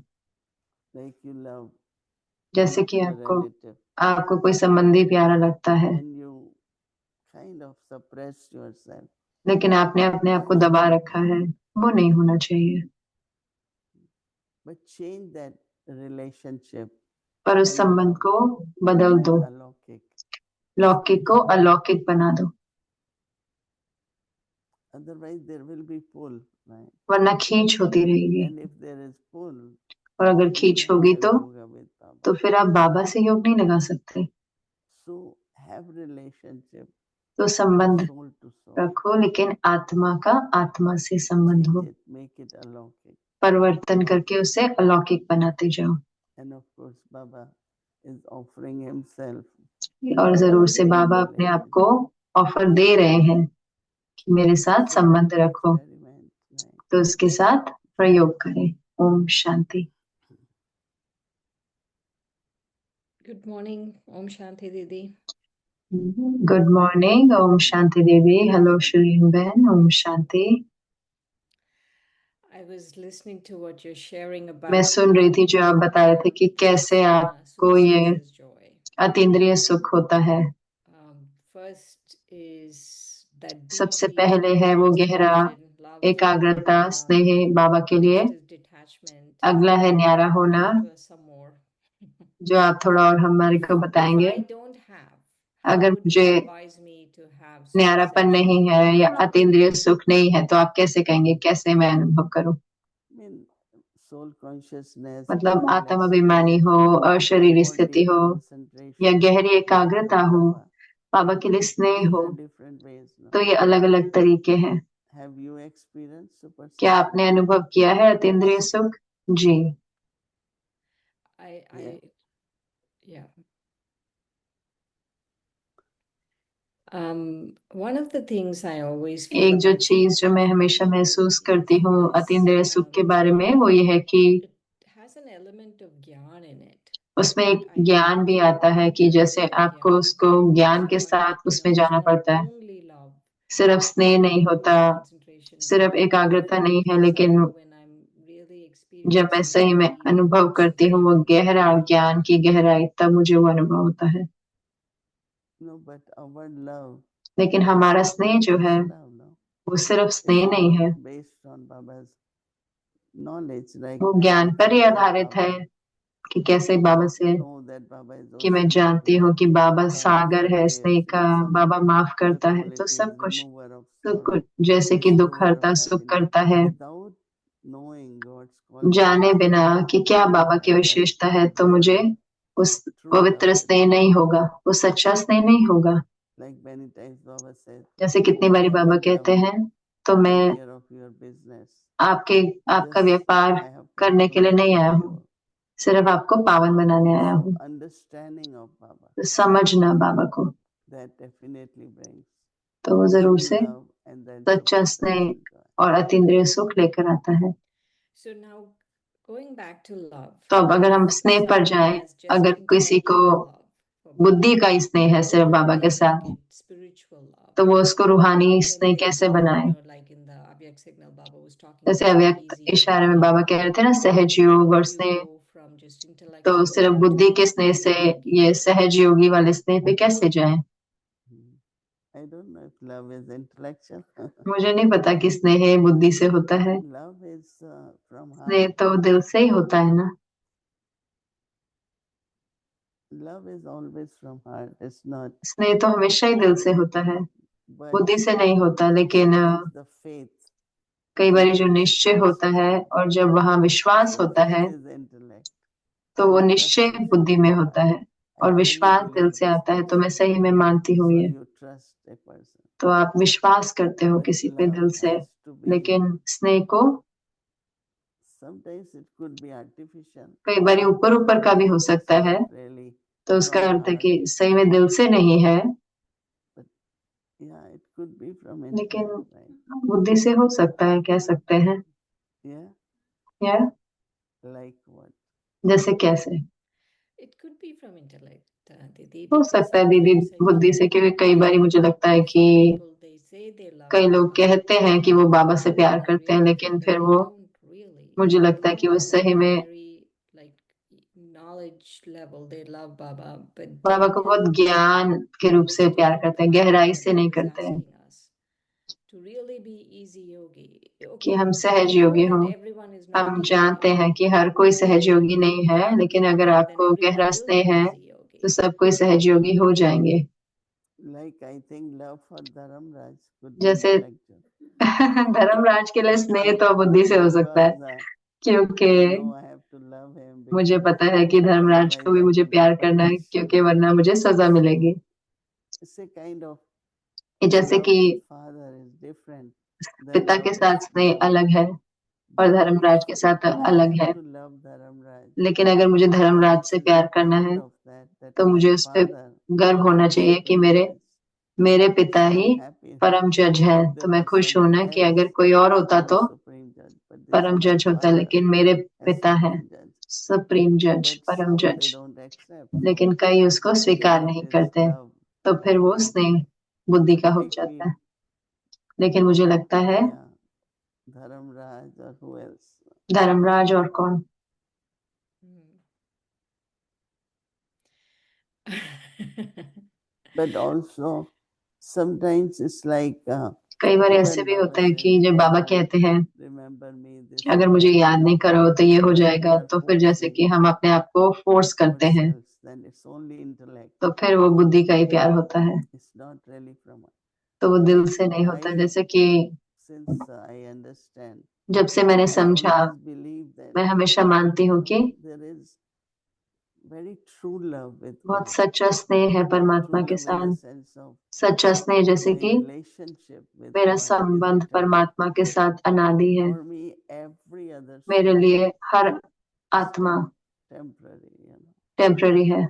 Like you love जैसे कि a relative, आपको कोई संबंधी प्यारा लगता है, and you kind of suppress yourself. लेकिन आपने अपने आप को दबा रखा है, वो नहीं होना चाहिए। But change that relationship. पर उस संबंध को बदल दो, अलौकिक, लौकिक को अलौकिक बना दो, otherwise there will be pull, right? वरना खींच होती रहेगी। And if there is pull, और अगर you खींच can't होगी have yoga with Baba. तो फिर आप बाबा से योग नहीं लगा सकते। So have relationship तो संबंध soul to soul. रखो, लेकिन आत्मा का आत्मा से संबंध हो। Change it, make it अलौकिक. परिवर्तन करके उसे अलौकिक बनाते जाओ। And of course, Baba is offering himself. और जरूर से बाबा अपने आप को ऑफर दे रहे हैं कि मेरे साथ संबंध रखो, तो उसके साथ प्रयोग करें। ओम शांति। Good morning, Om Shanti Didi. Good morning, ओम शांति देवी। हेलो श्रीन बहन, ओम शांति। I was listening to what you're sharing about. मैं सुन रही थी जो आप बता रहे थे कि कैसे आपको ये अतीन्द्रिय सुख होता है। First is that सबसे पहले है वो गहरा एकाग्रता, स्नेह बाबा के लिए। अगला है न्यारा होना, जो आप थोड़ा और हमारे को बताएंगे। अगर मुझे न्यारापन नहीं है या अतीन्द्रिय सुख नहीं है तो आप कैसे कहेंगे, कैसे मैं अनुभव करूं? मतलब आत्माभिमानी हो, अशरीरी स्थिति हो, या गहरी एकाग्रता हो, बाबा के लिए स्नेह हो, तो ये अलग अलग तरीके हैं। क्या आपने अनुभव किया है अतीन्द्रिय सुख? जी। Yeah. One of the things I always feel एक जो चीज जो मैं हमेशा महसूस करती हूँ अतीन्द्रिय सुख के बारे में, वो ये है कि उसमें एक ज्ञान भी आता है, कि जैसे आपको उसको ज्ञान के साथ उसमें जाना पड़ता है। सिर्फ स्नेह नहीं होता, सिर्फ एकाग्रता नहीं है, लेकिन जब मैं सही में अनुभव करती हूँ वो गहरा ज्ञान की गहराई, तब मुझे वो अनुभव होता है। लेकिन हमारा स्नेह जो है वो सिर्फ स्नेह नहीं है, वो ज्ञान पर ही आधारित है कि कैसे बाबा से, कि मैं जानती हूँ कि बाबा सागर है स्नेह का, बाबा माफ करता है, तो सब कुछ जैसे कि दुख हरता, सुख करता है। जाने बिना कि क्या बाबा की विशेषता है, तो मुझे उस पवित्र स्नेह नहीं होगा, वो सच्चा स्नेह नहीं होगा। जैसे कितनी बारी बाबा कहते हैं, तो मैं आपका व्यापार करने के लिए नहीं आया हूँ, सिर्फ आपको पावन बनाने आया हूँ। तो समझना बाबा को, तो वो जरूर से सच्चा स्नेह और अतीन्द्रिय सुख लेकर आता है। तो अब अगर हम स्नेह पर जाएं, अगर किसी को बुद्धि का स्नेह है सिर्फ बाबा के साथ, तो वो उसको रूहानी स्नेह कैसे बनाए? जैसे अव्यक्त इशारे में बाबा कह रहे थे ना, सहज योग और स्नेह, तो सिर्फ बुद्धि के स्नेह से ये सहज योगी वाले स्नेह पे कैसे जाएं? I don't know if love is intellectual. मुझे नहीं पता कि स्नेह बुद्धि से होता है, Love is from स्नेह heart. तो दिल से ही होता है ना। Love is always from heart. It's not. स्नेह तो हमेशा ही दिल से होता है, But बुद्धि से नहीं होता। लेकिन sometimes the faith. कई बार when जो there is निश्चय trust, होता है और जब वहाँ विश्वास then होता है, faith is intellect. तो वो and निश्चय trust is बुद्धि में होता है I और really विश्वास दिल believe से this आता है। तो मैं person. सही में मानती हूँ So ये, you trust a person. तो आप विश्वास करते हो But किसी पे love दिल से। has to be. लेकिन स्नेह को Sometimes it could be artificial. कई बार ऊपर ऊपर का भी हो It's सकता है, not really तो उसका from अर्थ है heart. कि सही में दिल से नहीं है, Yeah, it could be from लेकिन intellect, right? बुद्धि से हो सकता है, कह सकते हैं। Yeah, या like what? जैसे कैसे It could be from intellect, Didi, हो because सकता है दीदी sometimes I बुद्धि feel से, क्योंकि कई बार मुझे लगता है कि some people they say they love कई लोग Baba, कहते हैं कि वो बाबा से but प्यार I करते हैं, really लेकिन feel that फिर they वो, don't really. मुझे They लगता है कि love वो Baba सही at a में very like knowledge level. They love Baba, but Baba deep को down बहुत ज्ञान के रूप it's से प्यार different. करते हैं, That's गहराई why से नहीं Baba is करते हैं asking us to really be easy yogi. कि Okay, हम we सहज know योगी that हों। everyone is not हम easy जानते yogi. हैं कि हर कोई सहज But योगी if नहीं you है, have लेकिन deep अगर love, then आपको everyone गहरा will स्नेह be है easy yogi. तो सब कोई सहज योगी हो जाएंगे। Like I think love for Dharamraj could be जैसे intellectual. धर्मराज के लिए स्नेह तो बुद्धि से हो सकता है, Because क्योंकि I know I have to love him मुझे because पता है कि धर्मराज को otherwise भी I मुझे will प्यार be करना है, punished. क्योंकि वरना मुझे सजा मिलेगी। It's a kind of जैसे love कि with father is different than पिता love के with साथ स्नेह son. अलग है और But if धर्मराज के साथ I अलग have है। to love Dharamraj, लेकिन अगर मुझे then धर्मराज I से should प्यार be करना proud है of that तो my मुझे उस पे father गर्व होना is चाहिए कि supreme judge. मेरे पिता So ही I'm happy परम जज है। if तो there मैं was खुश हूं ना someone कि else अगर कोई और होता who तो was supreme judge, but this परम my जज होता, father लेकिन मेरे as पिता है supreme judge. सुप्रीम जज, But परम some they जज। don't accept. लेकिन कई उसको स्वीकार Then it नहीं is करते, love तो with फिर वो faith. स्नेह बुद्धि का But हो I जाता feel, है। लेकिन मुझे लगता है yeah, Dharamraj or who else. Dharmaraj और कौन, But also sometimes it's like कई बार ऐसे when भी Baba होता है says, कि if जब you बाबा don't कहते हैं remember me, this कि अगर will मुझे happen. याद नहीं करो तो ये It's हो like we जाएगा, are तो फिर जैसे forcing कि हम अपने आप को फोर्स करते हैं, ourselves, then it's only intellect. तो फिर वो बुद्धि का ही प्यार होता है, It's not really from us. तो वो दिल Like से नहीं होता। I, जैसे कि since I understand, जब से मैंने I समझा, always believe that मैं हमेशा मानती हूँ कि there is very true love with बहुत God. सच्चा स्नेह है परमात्मा True के love in the साथ। sense of सच्चा स्नेह जैसे my कि relationship with मेरा God is संबंध eternal. परमात्मा के साथ अनादि है। For me, every other मेरे soul लिए हर is आत्मा temporary, you know. टेम्पररी है,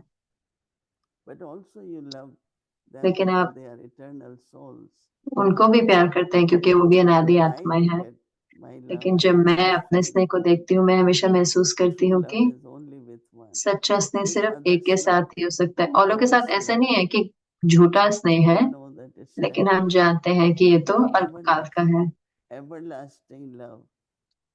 But also you love them लेकिन because आप they are eternal souls. उनको भी प्यार करते हैं क्योंकि वो भी But अनादि when I आत्माएं look हैं। at my love, लेकिन I जब मैं always अपने feel स्नेह को देखती हूँ, मैं हमेशा महसूस करती true हूँ love कि is only with one. सच्चा स्नेह With सिर्फ एक others के not. साथ ही हो सकता है। औरों के साथ False ऐसा love. नहीं है कि झूठा स्नेह है, We know that it's लेकिन हम temporary. जानते हैं कि ये तो But अल्पकाल का है। everlasting love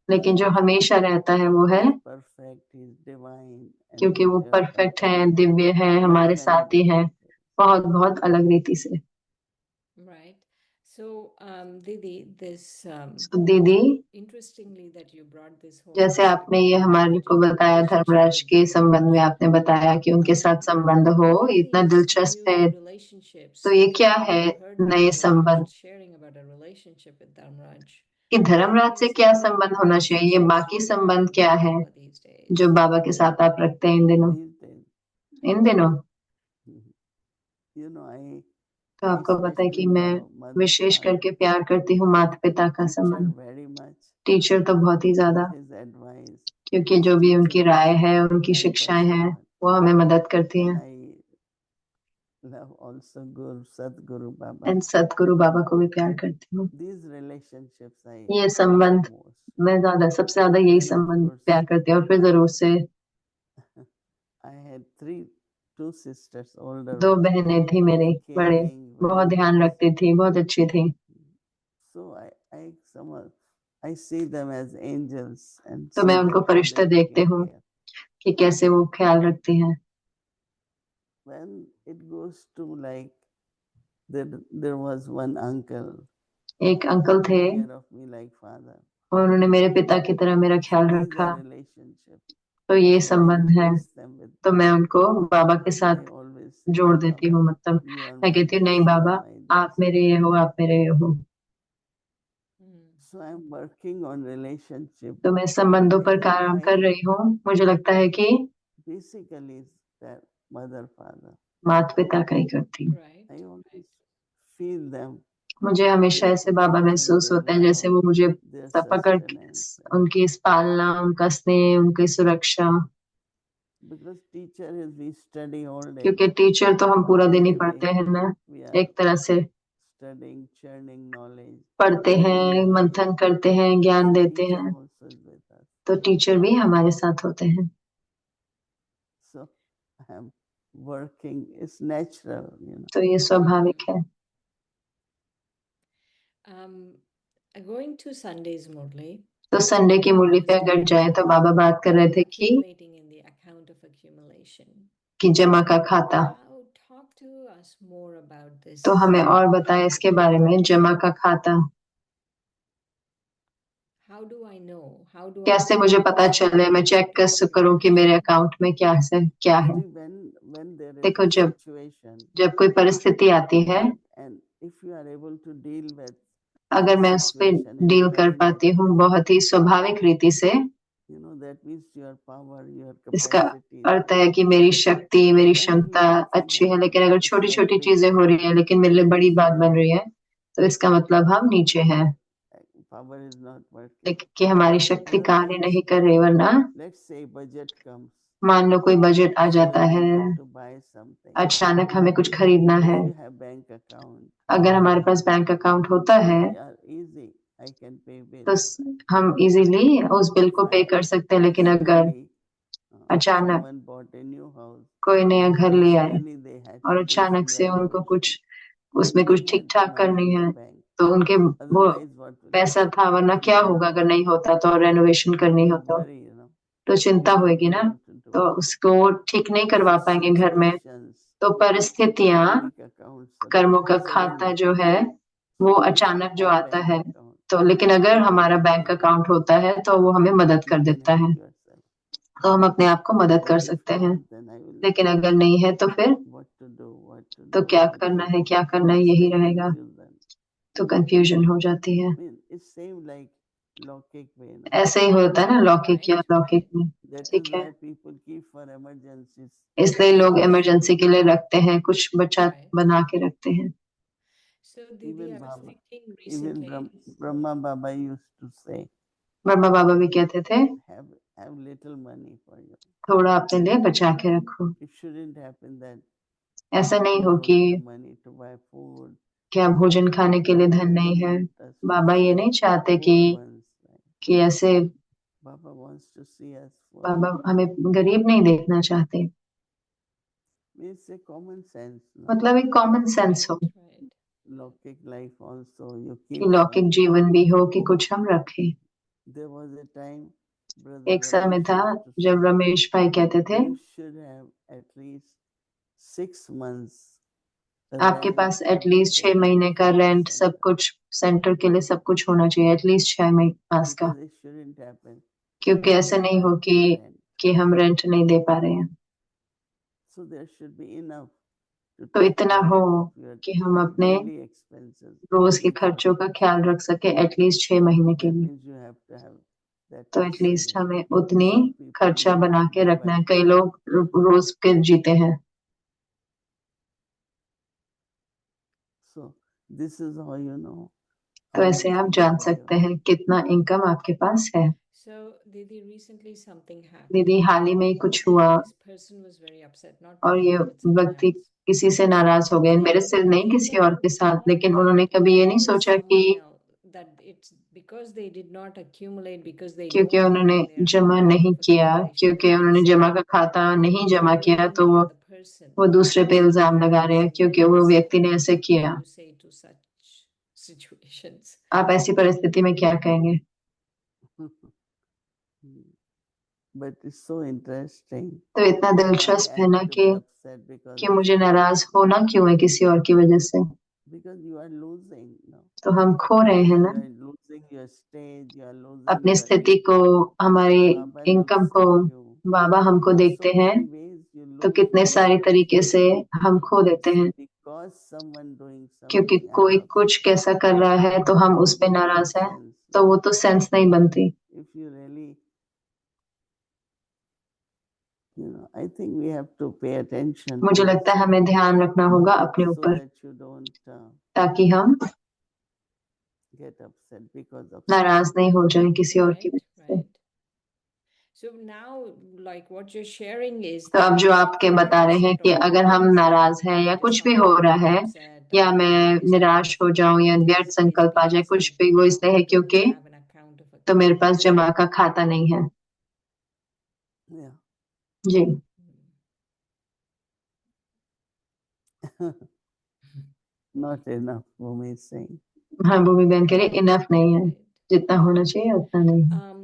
लेकिन जो हमेशा रहता है वो है, is perfect, is divine, and क्योंकि वो परफेक्ट है, completely दिव्य है, very, हमारे very साथ ही है, different. बहुत बहुत अलग रीति से। Right. So, Didi, this तो दीदी, interestingly that you brought this whole जैसे aspect आपने of ये हमारे Dharmaraj को and the बताया relationship धर्मराज with के संबंध में, Dharmaraj. आपने बताया कि उनके साथ संबंध हो, What are इतना these दिलचस्प है। new relationships? तो ये Because क्या I है heard नए Didi संबंध, first sharing about a relationship with Dharmaraj. कि What are धर्मराज से these क्या new संबंध होना चाहिए, ये relationships बाकी you have संबंध with क्या है Baba these days? जो बाबा के साथ आप रखते हैं इन दिनों? These days, इन दिनों you know, तो I आपको पता है कि especially मैं love mother विशेष father, करके प्यार करती हूँ माता पिता का teacher संबंध, very much, टीचर तो बहुत ही ज्यादा, because his advice, क्योंकि his जो भी उनकी teachings राय है, उनकी help us शिक्षाएं a हैं, lot. वो हमें मदद करती And हैं। I love also Guru, Sadguru Baba. And सतगुरु बाबा को भी प्यार करती हूँ। These relationships I ये love संबंध most. मैं ज्यादा, सबसे ज्यादा यही Then of संबंध course प्यार करती हूँ। और फिर जरूर से I had three two sisters, older दो ones, बहनें थी मेरी very बड़े, caring, बहुत very ध्यान nice. रखती थी, बहुत अच्छी थी। So I see them as angels and तो see मैं उनको that how फरिश्ता they're देखती taking हूँ care. कि कैसे वो ख्याल रखती हैं। When it goes to like there was one uncle एक अंकल थे, took care of me like father. और उन्होंने मेरे पिता की तरह मेरा So ख्याल these रखा। are relationships. तो ये So I संबंध है, replace them with तो मैं Baba. उनको बाबा के I साथ always say, जोड़ देती हूँ। Baba, मतलब you are मैं my कहती हूँ नहीं this, you Baba, are my आप this. मेरे ये हो, आप मेरे ये हो। So I'm working on relationship. तो मैं संबंधों पर And काम कर रही हूँ। मुझे लगता है कि basically it's that mother father. माता पिता का ही करती हूँ। Right. I always feel them. मुझे हमेशा their ऐसे बाबा protection, महसूस their होते हैं जैसे वो love, मुझे their सब पकड़ sustenance. उनकी इस पालना, उनका स्नेह, उनकी सुरक्षा। Because teacher is we study all day. क्योंकि टीचर तो हम पूरा दिन ही Every पढ़ते day हैं ना, we एक तरह से studying, churning knowledge, पढ़ते gaining हैं, knowledge. मंथन करते हैं, ज्ञान So देते teacher हैं। also is with us. तो टीचर भी हमारे साथ होते हैं। So I'm working. It's natural, you know. तो ये स्वाभाविक है। Going to Sundays Murli. तो संडे की मुरली पे अगर जाए तो बाबा बात कर रहे थे कि Accumulating in the account of accumulation. जमा का खाता। Now talk to us more about this. तो हमें और बताएं इसके बारे में, जमा का खाता। How do I know? How do I कैसे मुझे पता चले, मैं चेक कैसे करूं कि मेरे अकाउंट में क्या है, क्या है। See, when there is देखो, a situation, जब कोई परिस्थिति आती है, and if you are able to deal with अगर मैं उस पे situation in a डील कर very पाती हूँ natural, बहुत ही स्वाभाविक रीति से, you know, that means your power, your इसका capacity is अर्थ good. है कि मेरी शक्ति, मेरी Then क्षमता everything अच्छी है। happens. लेकिन अगर It's छोटी like छोटी big चीजें हो रही है लेकिन मेरे लिए बड़ी बात issue, बन रही है, तो इसका मतलब हम नीचे हैं, power is not working. लेकिन कि हमारी शक्ति कार्य Otherwise, नहीं कर रही। वरना let's say budget comes, मान लो कोई बजट आ जाता suddenly है, we have to buy something. अचानक हमें कुछ खरीदना है। If you have bank account, अगर हमारे पास बैंक अकाउंट होता है we are easy. I can pay तो bills. हम इजीली उस बिल को पे कर सकते हैं। लेकिन अगर Suddenly, अचानक someone bought a new house, कोई नया घर and ले आए suddenly they had और to do some अचानक से उनको renovation, कुछ उसमें they कुछ ठीक had ठाक करनी money in the है, bank. तो उनके वो Otherwise, what will पैसा happen? था, वरना Then क्या they होगा अगर नहीं होता तो, और रेनोवेशन करनी will हो तो worry, you know. चिंता We won't होगी be ना, able to do तो it. उसको ठीक नहीं करवा So पाएंगे घर में। situations, तो परिस्थितियां, karmic accounts, कर्मों का खाता suddenly. जो है वो So if अचानक you जो have आता bank है, account, तो लेकिन अगर it will हमारा help बैंक you. अकाउंट होता है तो वो हमें मदद You कर can देता help है, yourself. तो हम अपने आप को मदद कर But if सकते हैं। not, then I will लेकिन अगर नहीं है तो फिर what to do, what to तो do, क्या what to करना do. है, क्या करना है, It's यही like रहेगा। confusion. तो कंफ्यूजन हो जाती है। I mean, it's same like Lokik way, no? ऐसे ही होता है ना लौकिक या लौकिक में, That is ठीक है। why people keep for emergencies. इसलिए लोग some इमरजेंसी savings. के लिए रखते हैं, कुछ बचा बना के रखते हैं। So Didi, Even I was Baba, thinking even recently. Brahma Baba used to say, Brahma बाबा भी कहते थे, have little money for you. थोड़ा अपने लिए बचा के रखो। It shouldn't happen that ऐसा नहीं you हो don't कि have money to buy food. क्या भोजन खाने के लिए Baba धन नहीं doesn't है। want us to बाबा ये see नहीं चाहते poor ones. कि ऐसे, Baba wants to see us full. बाबा हमें गरीब नहीं देखना चाहते। It's a common sense. No? मतलब एक कॉमन सेंस हो Lokik life also, you कि keep लौकिक something. जीवन भी हो कि कुछ हम रखें। There was a time, brother एक समय Ramesh था used to जब say, रमेश भाई कहते थे, you should have at least 6 months आपके rent pass of the at least 6 center, महीने का for the रेंट, सब center. कुछ सेंटर के लिए सब कुछ होना चाहिए, एटलीस्ट 6 मास का। Because it shouldn't happen. क्योंकि that ऐसा we नहीं हो can't pay rent. कि हम रेंट नहीं दे पा रहे हैं। So there should be enough to तो take इतना care हो of your कि हम अपने daily expenses. रोज के at least खर्चों 6 का months. ख्याल रख सके एटलीस्ट 6 महीने के That लिए। means you have to have that तो much एटलीस्ट saving. हमें उतनी Some people खर्चा live बना के day रखना by है। कई day. लोग रोज के जीते हैं। So this is how you know तो how ऐसे much आप is जान in सकते you. हैं कितना इनकम आपके पास है। So Didi, recently something happened. दीदी हाल ही में ही कुछ हुआ This person was very upset, not और with ये me, with someone व्यक्ति else. किसी से नाराज हो गए, मेरे से नहीं, किसी और के साथ। लेकिन उन्होंने कभी ये नहीं सोचा कि that it's because they did not accumulate, because they क्योंकि don't have उन्होंने in their जमा account नहीं of किया, accumulation, क्योंकि they उन्होंने decide जमा का खाता that नहीं they जमा should किया, blame तो the वो other person वो दूसरे पे इल्जाम लगा रहे हैं क्योंकि वो व्यक्ति ने ऐसे किया। you say to such situations? आप ऐसी परिस्थिति में क्या कहेंगे? But it's so interesting. तो इतना Why दिलचस्प I है ना have to be upset because कि of मुझे someone? नाराज होना क्यों है किसी और की वजह से? Because you are losing, no? तो हम खो रहे हैं ना You are losing your stage, you are losing अपनी your स्थिति को, income. हमारी Baba इनकम looks को। at you. बाबा हमको In देखते so हैं many ways you तो lose कितने सारे yourself. तरीके से हम खो देते हैं, Because someone doing क्योंकि something, कोई I'm कुछ upset. कैसा कर रहा है तो हम उस पे It नाराज makes हैं, sense. तो वो तो सेंस नहीं बनती। If you really, I think we have to pay attention मुझे to लगता है ourselves हमें ध्यान रखना होगा अपने so ऊपर, that you don't ताकि हम get upset because of नाराज नहीं हो जाएं किसी और की Right, वजह से। right. So now, like what you're sharing is तो अब that जो आपके if I'm बता रहे हैं upset कि or अगर हम confused नाराज or हैं या I कुछ भी decide हो to रहा be है upset या or मैं decide to निराश हो feel जाऊं या it व्यर्थ is संकल्प आ जाए, because कुछ I भी, वो इसलिए है क्योंकि don't have an account of तो मेरे पास accounts. जमा का खाता नहीं है। Yeah. Ji Not enough, Bhumi is saying. हाँ, भूमि बहन कह रही Right, इनफ नहीं है, right. जितना होना चाहिए उतना नहीं है।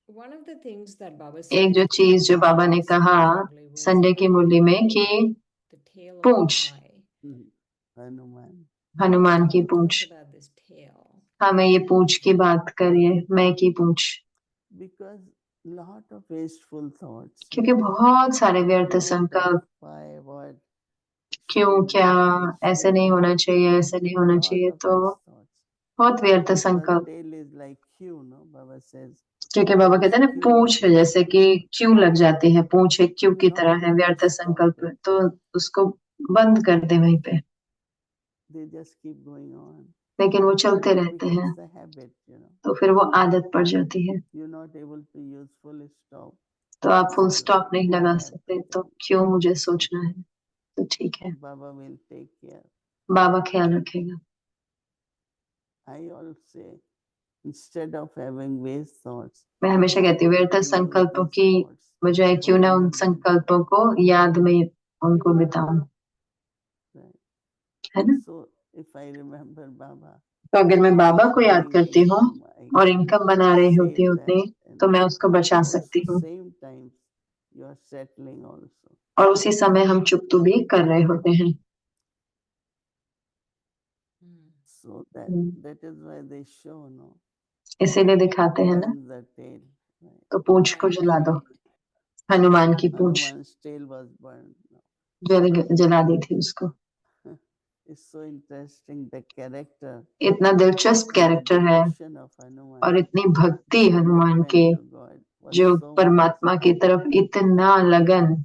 One of the things that Baba एक जो said चीज जो बाबा ने on कहा Sunday was संडे की मुरली में कि the tail of Poonch, the eye. Hanuman. Hanuman की Can you talk Poonch. about this tail? हाँ, मैं ये पूंछ की बात करिए, मैं की पूंछ, Because lot of wasteful thoughts. क्योंकि बहुत सारे व्यर्थ What संकल्प, if, why, what, क्यों, should क्या, be, it ऐसे should नहीं be. होना चाहिए, ऐसे नहीं होना Lot चाहिए, of तो waste thoughts. बहुत व्यर्थ Because संकल्प। tail is like Q, no? Baba says. क्योंकि बाबा there कहते is हैं ना Q पूंछ है, like जैसे कि क्यों लग जाती है, पूंछ एक क्यों की not तरह है able to व्यर्थ stop संकल्प, it. तो उसको बंद कर दे वहीं पे, They just keep going on. लेकिन वो And चलते it रहते हैं, becomes a habit, तो फिर वो आदत पड़ जाती है। You're not able to use full stop. तो आप फुल So स्टॉप नहीं why लगा I have सकते, to तो think? क्यों मुझे सोचना है, तो ठीक है, Baba will take care. बाबा ख्याल रखेगा। I always say, instead of having waste thoughts, मैं हमेशा कहती हूँ व्यर्थ think with संकल्पों these की thoughts बजाय for क्यों ना उन remembrance. संकल्पों को याद में उनको बिताऊं, Right. है ना? So if I remember Baba, तो अगर मैं बाबा को याद earning करती हूँ income, I और can इनकम बना रही होती save हूँ that. उतनी, And तो मैं उसको बचा सकती also हूँ, same time you are settling also. और उसी समय हम चुकतू भी कर रहे होते हैं। So that is why they show, no? इसीलिए दिखाते हैं ना, Burn the tail. Right. तो पूंछ को Right, जला दो। right. हनुमान की पूंछ Hanuman's tail was burned. No. जला दी थी उसको। It's so interesting the character इतना दिलचस्प and the कैरेक्टर है devotion of Hanuman, और इतनी भक्ति the हनुमान commitment के, to God was जो so much. परमात्मा की तरफ इतना लगन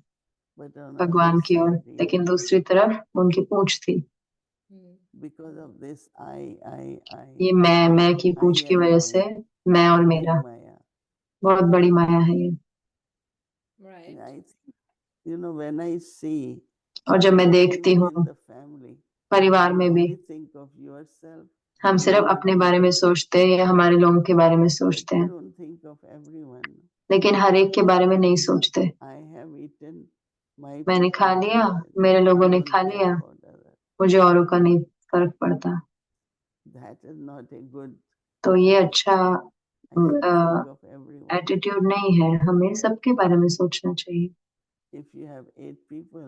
But on भगवान other की ओर, side, लेकिन दूसरी तरफ उनकी पूंछ थी। because of this ये मैं की पूंछ I की and वजह my, से मैं और big मेरा, Maya. बहुत बड़ी माया है ये। Right. And I think, when I see, और जब मैं देखती even हूँ in the family, परिवार you में भी, only think of yourself, हम सिर्फ your अपने बारे में people, सोचते हैं या हमारे लोगों के बारे में but सोचते you हैं, don't think of everyone. लेकिन हर एक के बारे में नहीं सोचते। I have eaten, my मैंने people खा have लिया, eaten. मेरे I लोगों ने don't खा care लिया, about others. मुझे औरों का नहीं फर्क पड़ता। That is not a good तो ये attitude. अच्छा I should think of everyone. Attitude नहीं है, हमें सबके बारे में सोचना चाहिए। If you have 8 people,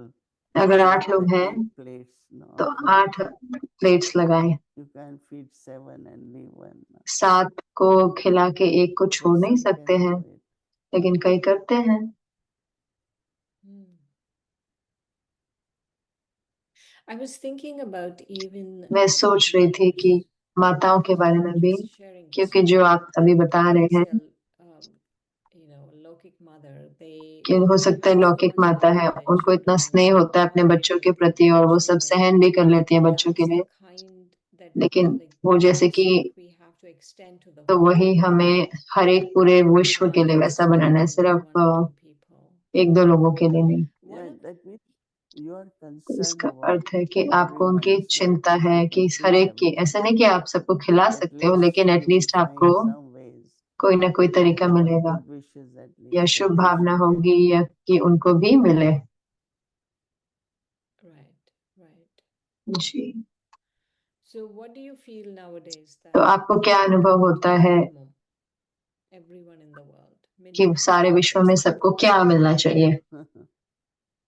अगर make 8 लोग the हैं 8 plates, no, तो of food. 8 प्लेट्स लगाएं। You can't feed 7 and leave 1. 7 को खिला के 1 को छोड़ But नहीं some सकते can हैं, do it. लेकिन कई करते हैं। I was thinking about even मैं सोच रही थी कि mothers, माताओं के because बारे you में were भी, just sharing this क्योंकि जो आप अभी बता रहे let's हैं say लौकिक mother, कि हो सकता है have so लौकिक much माता love है, for their उनको इतना children स्नेह and होता है अपने बच्चों के tolerate प्रति और वो सब children. सहन भी कर लेती है बच्चों के That's लिए, the kind that लेकिन like वो जैसे कि justice that we have to extend to the तो whole वही world, हमें हर एक पूरे विश्व के not लिए वैसा just बनाना है, सिर्फ 1 or 2 people. 1-2 लोगों के लिए नहीं। Yeah, that means you are तो concerned इसका about अर्थ है कि आपको उनकी everyone. It's not चिंता that है you कि can हर feed एक की, everyone. ऐसा नहीं कि आप सबको खिला At सकते हो, least लेकिन you will एटलीस्ट आपको find some ways कोई ना कोई तरीका to have मिलेगा good wishes at या least, that Shubh they Bhavna should get. होगी या कि उनको भी मिले। Right, right. Ji. So what do you feel nowadays तो that आपको क्या अनुभव होता है minimum everyone in the world कि minimum सारे विश्व में सबको क्या मिलना चाहिए?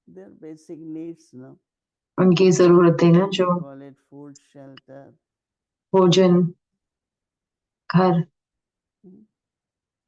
Their basic needs, no? उनकी जरूरतें ना, We जो call it food, shelter. भोजन, घर।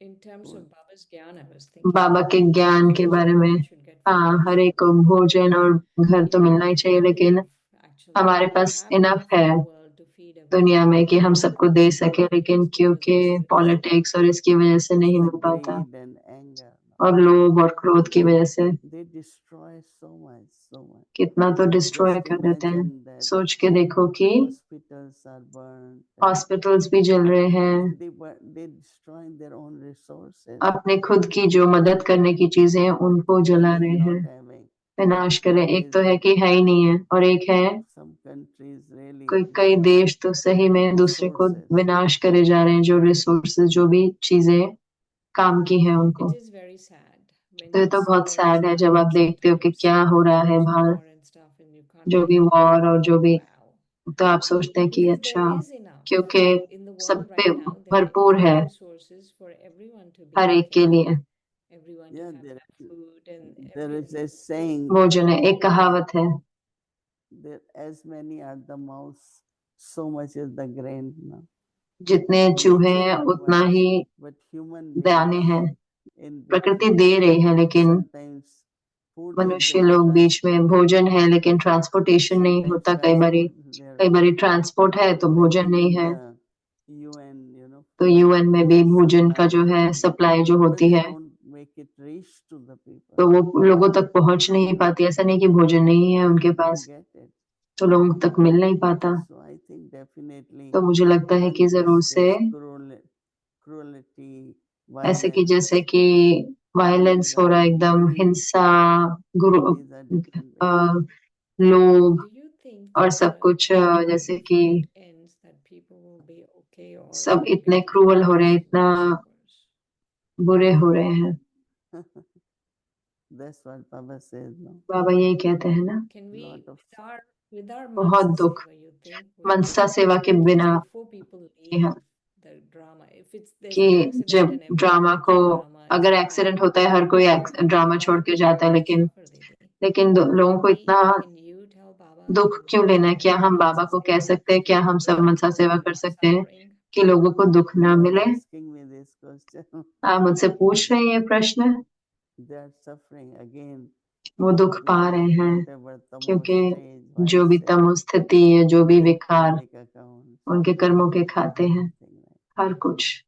in terms of Food. Baba's Gyan, I was thinking बाबा के of ज्ञान के course बारे में, everyone should get food हाँ, and हर एक को shelter, भोजन और घर तो you know, मिलना ही we चाहिए, have लेकिन enough actually. हमारे We pass have enough enough है in the world to feed दुनिया everyone. में कि हम सबको दे सके, लेकिन It's because क्योंकि of this पॉलिटिक्स और इसकी वजह से It's नहीं the मिल पाता, greed and anger. और लोभ और क्रोध की वजह से They destroy so much, so much. कितना तो डिस्ट्रॉय Just कर देते हैं। imagine that सोच के देखो कि hospitals are burned. and hospitals भी जल रहे हैं, They destroying their own resources. अपने खुद की जो मदद करने की चीजें हैं उनको जला That is रहे हैं, not having. विनाश करें। One एक तो is है कि है ही नहीं है, और एक है some countries really कई देश तो सही में दूसरे को resources. विनाश करे जा रहे हैं, जो रिसोर्सेज, जो भी चीजें काम की है उनको। It is very sad when तो ये you तो see बहुत what is सैड है जब आप happening देखते हो कि sometimes क्या हो in रहा है terms of बाहर, war and stuff, and you can't जो भी really वॉर और जो भी, wow, तो आप सोचते हैं कि because अच्छा, there is enough क्योंकि in the सब world पे right now. There भरपूर are है enough resources for everyone to be हर एक के okay, लिए। everyone Yeah, to have food and there is everything. a saying. भोजन है, एक कहावत है, There as many are the mouse, so much is the grain. No? जितने चूहे Nature हैं उतना provides, ही but human दाने beings हैं। in प्रकृति between. दे रही है, लेकिन Sometimes food is मनुष्य there, लोग बीच में, transportation. भोजन है लेकिन ट्रांसपोर्टेशन नहीं Sometimes होता, transport is there. कई बारी ट्रांसपोर्ट है तो Like भोजन नहीं even है। the UN, तो food यूएन में भी भोजन का supply, जो है सप्लाई जो but होती they है, don't make it reach to the people. तो वो लोगों तक पहुंच नहीं पाती। ऐसा नहीं कि भोजन नहीं है उनके People don't pass, get it. तो लोगों तक मिल नहीं पाता। So I think definitely तो मुझे लगता है when कि जरूर से cruelty, ऐसे कि violence, जैसे कि वायलेंस हो रहा है, एकदम greed, हिंसा, गुरु these are different ways. लोभ Do you think और that सब कुछ, जैसे if कि it ends, that people will be okay, or सब it will इतने get क्रूअल हो रहे हैं, worse इतना and worse? बुरे हो रहे हैं। That's what Baba says. No? बाबा यही कहते हैं ना, Can we, Lot of with our बहुत Mansa दुख, Seva, you think we Mansa can, सेवा के at least बिना, before people कि leave हाँ, the drama, if it's there's कि an accident जब and everyone ड्रामा leaves को, the drama, it's अगर fine. एक्सीडेंट होता है हर कोई But after ड्रामा that, छोड़ के people जाता है, have to suffer, Didi. लेकिन लोगों को इतना Can you tell Baba दुख and क्यों his लेना है? क्या devotees हम of बाबा Mansa को कह Seva सकते हैं, क्या हम so सब that मनसा सेवा people कर are सकते हैं suffering? कि लोगों को दुख ना You are मिले? asking me this question. आप मुझसे पूछ रहे हैं ये प्रश्न, They are suffering again वो दुख पा because रहे of हैं whatever tamo क्योंकि stage, जो भी vice, तमो स्थिति है, जो भी their विकार karmic accounts, उनके कर्मों के खाते हैं, everything like हर कुछ।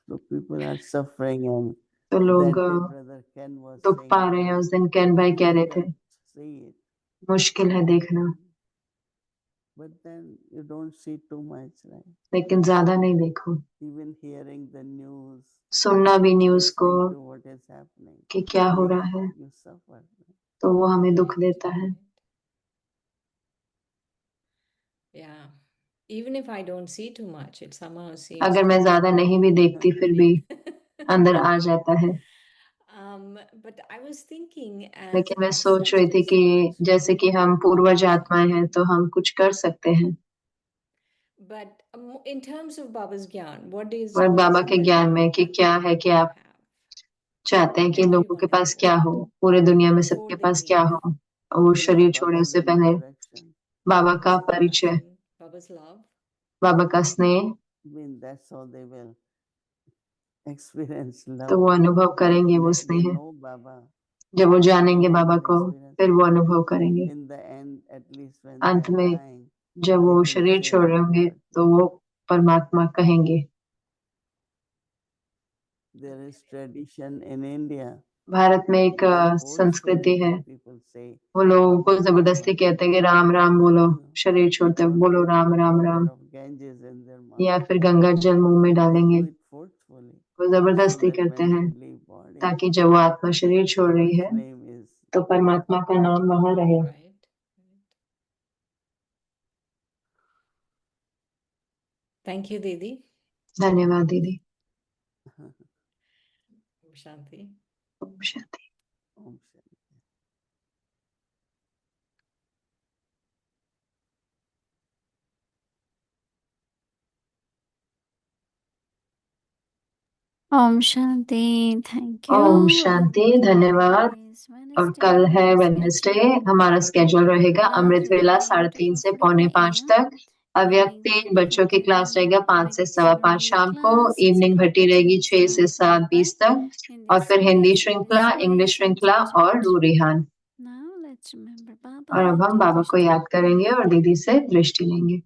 so people are suffering and तो लोग that day brother Ken was दुख saying पा रहे हैं। उस दिन कैन भाई कह रहे थे, difficult to see it, मुश्किल है देखना, but then you don't see too much, right? लेकिन ज्यादा नहीं देखो। Even hearing the news, सुनना भी न्यूज को listening to what is happening, कि क्या हो makes रहा है, you suffer. तो वो हमें दुख Right, देता है। right. Yeah. Even if I don't see too much, it somehow seems अगर मैं ज्यादा नहीं भी देखती फिर भी अंदर आ जाता है। But I was thinking as लेकिन मैं सोच रही थी ancestor कि souls, जैसे कि हम पूर्वज आत्माएं हैं तो हम कुछ कर सकते हैं। but in terms of Baba's Gyan, what is और बाबा it के that ज्ञान you में कि want क्या है कि people to आप have? चाहते हैं कि लोगों के Everyone in पास the क्या world हो, पूरे दुनिया में before सबके they पास क्या leave. हो। और वो शरीर छोड़े Baba's उससे पहले introduction. बाबा का Baba's परिचय, introduction, Baba's love. बाबा का स्नेह, I mean, that's how they will experience love. तो वो अनुभव करेंगे वो They स्नेह। know Baba. जब वो Then जानेंगे they बाबा will को, experience. फिर वो अनुभव करेंगे। In the end, at least when अंत they are में dying, जब they वो will शरीर say छोड़ रहे होंगे God. तो वो परमात्मा कहेंगे। There is tradition in India. Bharat में एक They संस्कृति forcefully है, make people say वो लोगों को Rama, जबरदस्ती Rama. कहते हैं कि राम राम बोलो, शरीर छोड़ते Or बोलो Ram put Ram water Ram, of Ganges in their mouth. या फिर गंगा जल मुंह में They डालेंगे। do it forcefully वो so जबरदस्ती that करते when हैं they leave body, ताकि जब वो आत्मा शरीर छोड़ रही Baba's है name is तो परमात्मा का नाम वहां रहे। Right. Thank you, Didi. धन्यवाद दीदी। Shanti. Om Shanti. Om Shanti. ओम शांति। Thank you. ओम शांति, धन्यवाद। और कल है वेडनेसडे, हमारा स्केड्यूल रहेगा अमृत वेला 3:30 से 4:45 तक। अव्यक्त बच्चों की क्लास रहेगा 5 से 5:15 शाम को। इवनिंग भट्टी रहेगी 6 से 7:20 तक। और फिर हिंदी श्रृंखला, इंग्लिश श्रृंखला और रूरिहान। और अब हम बाबा को याद करेंगे और दीदी से दृष्टि लेंगे।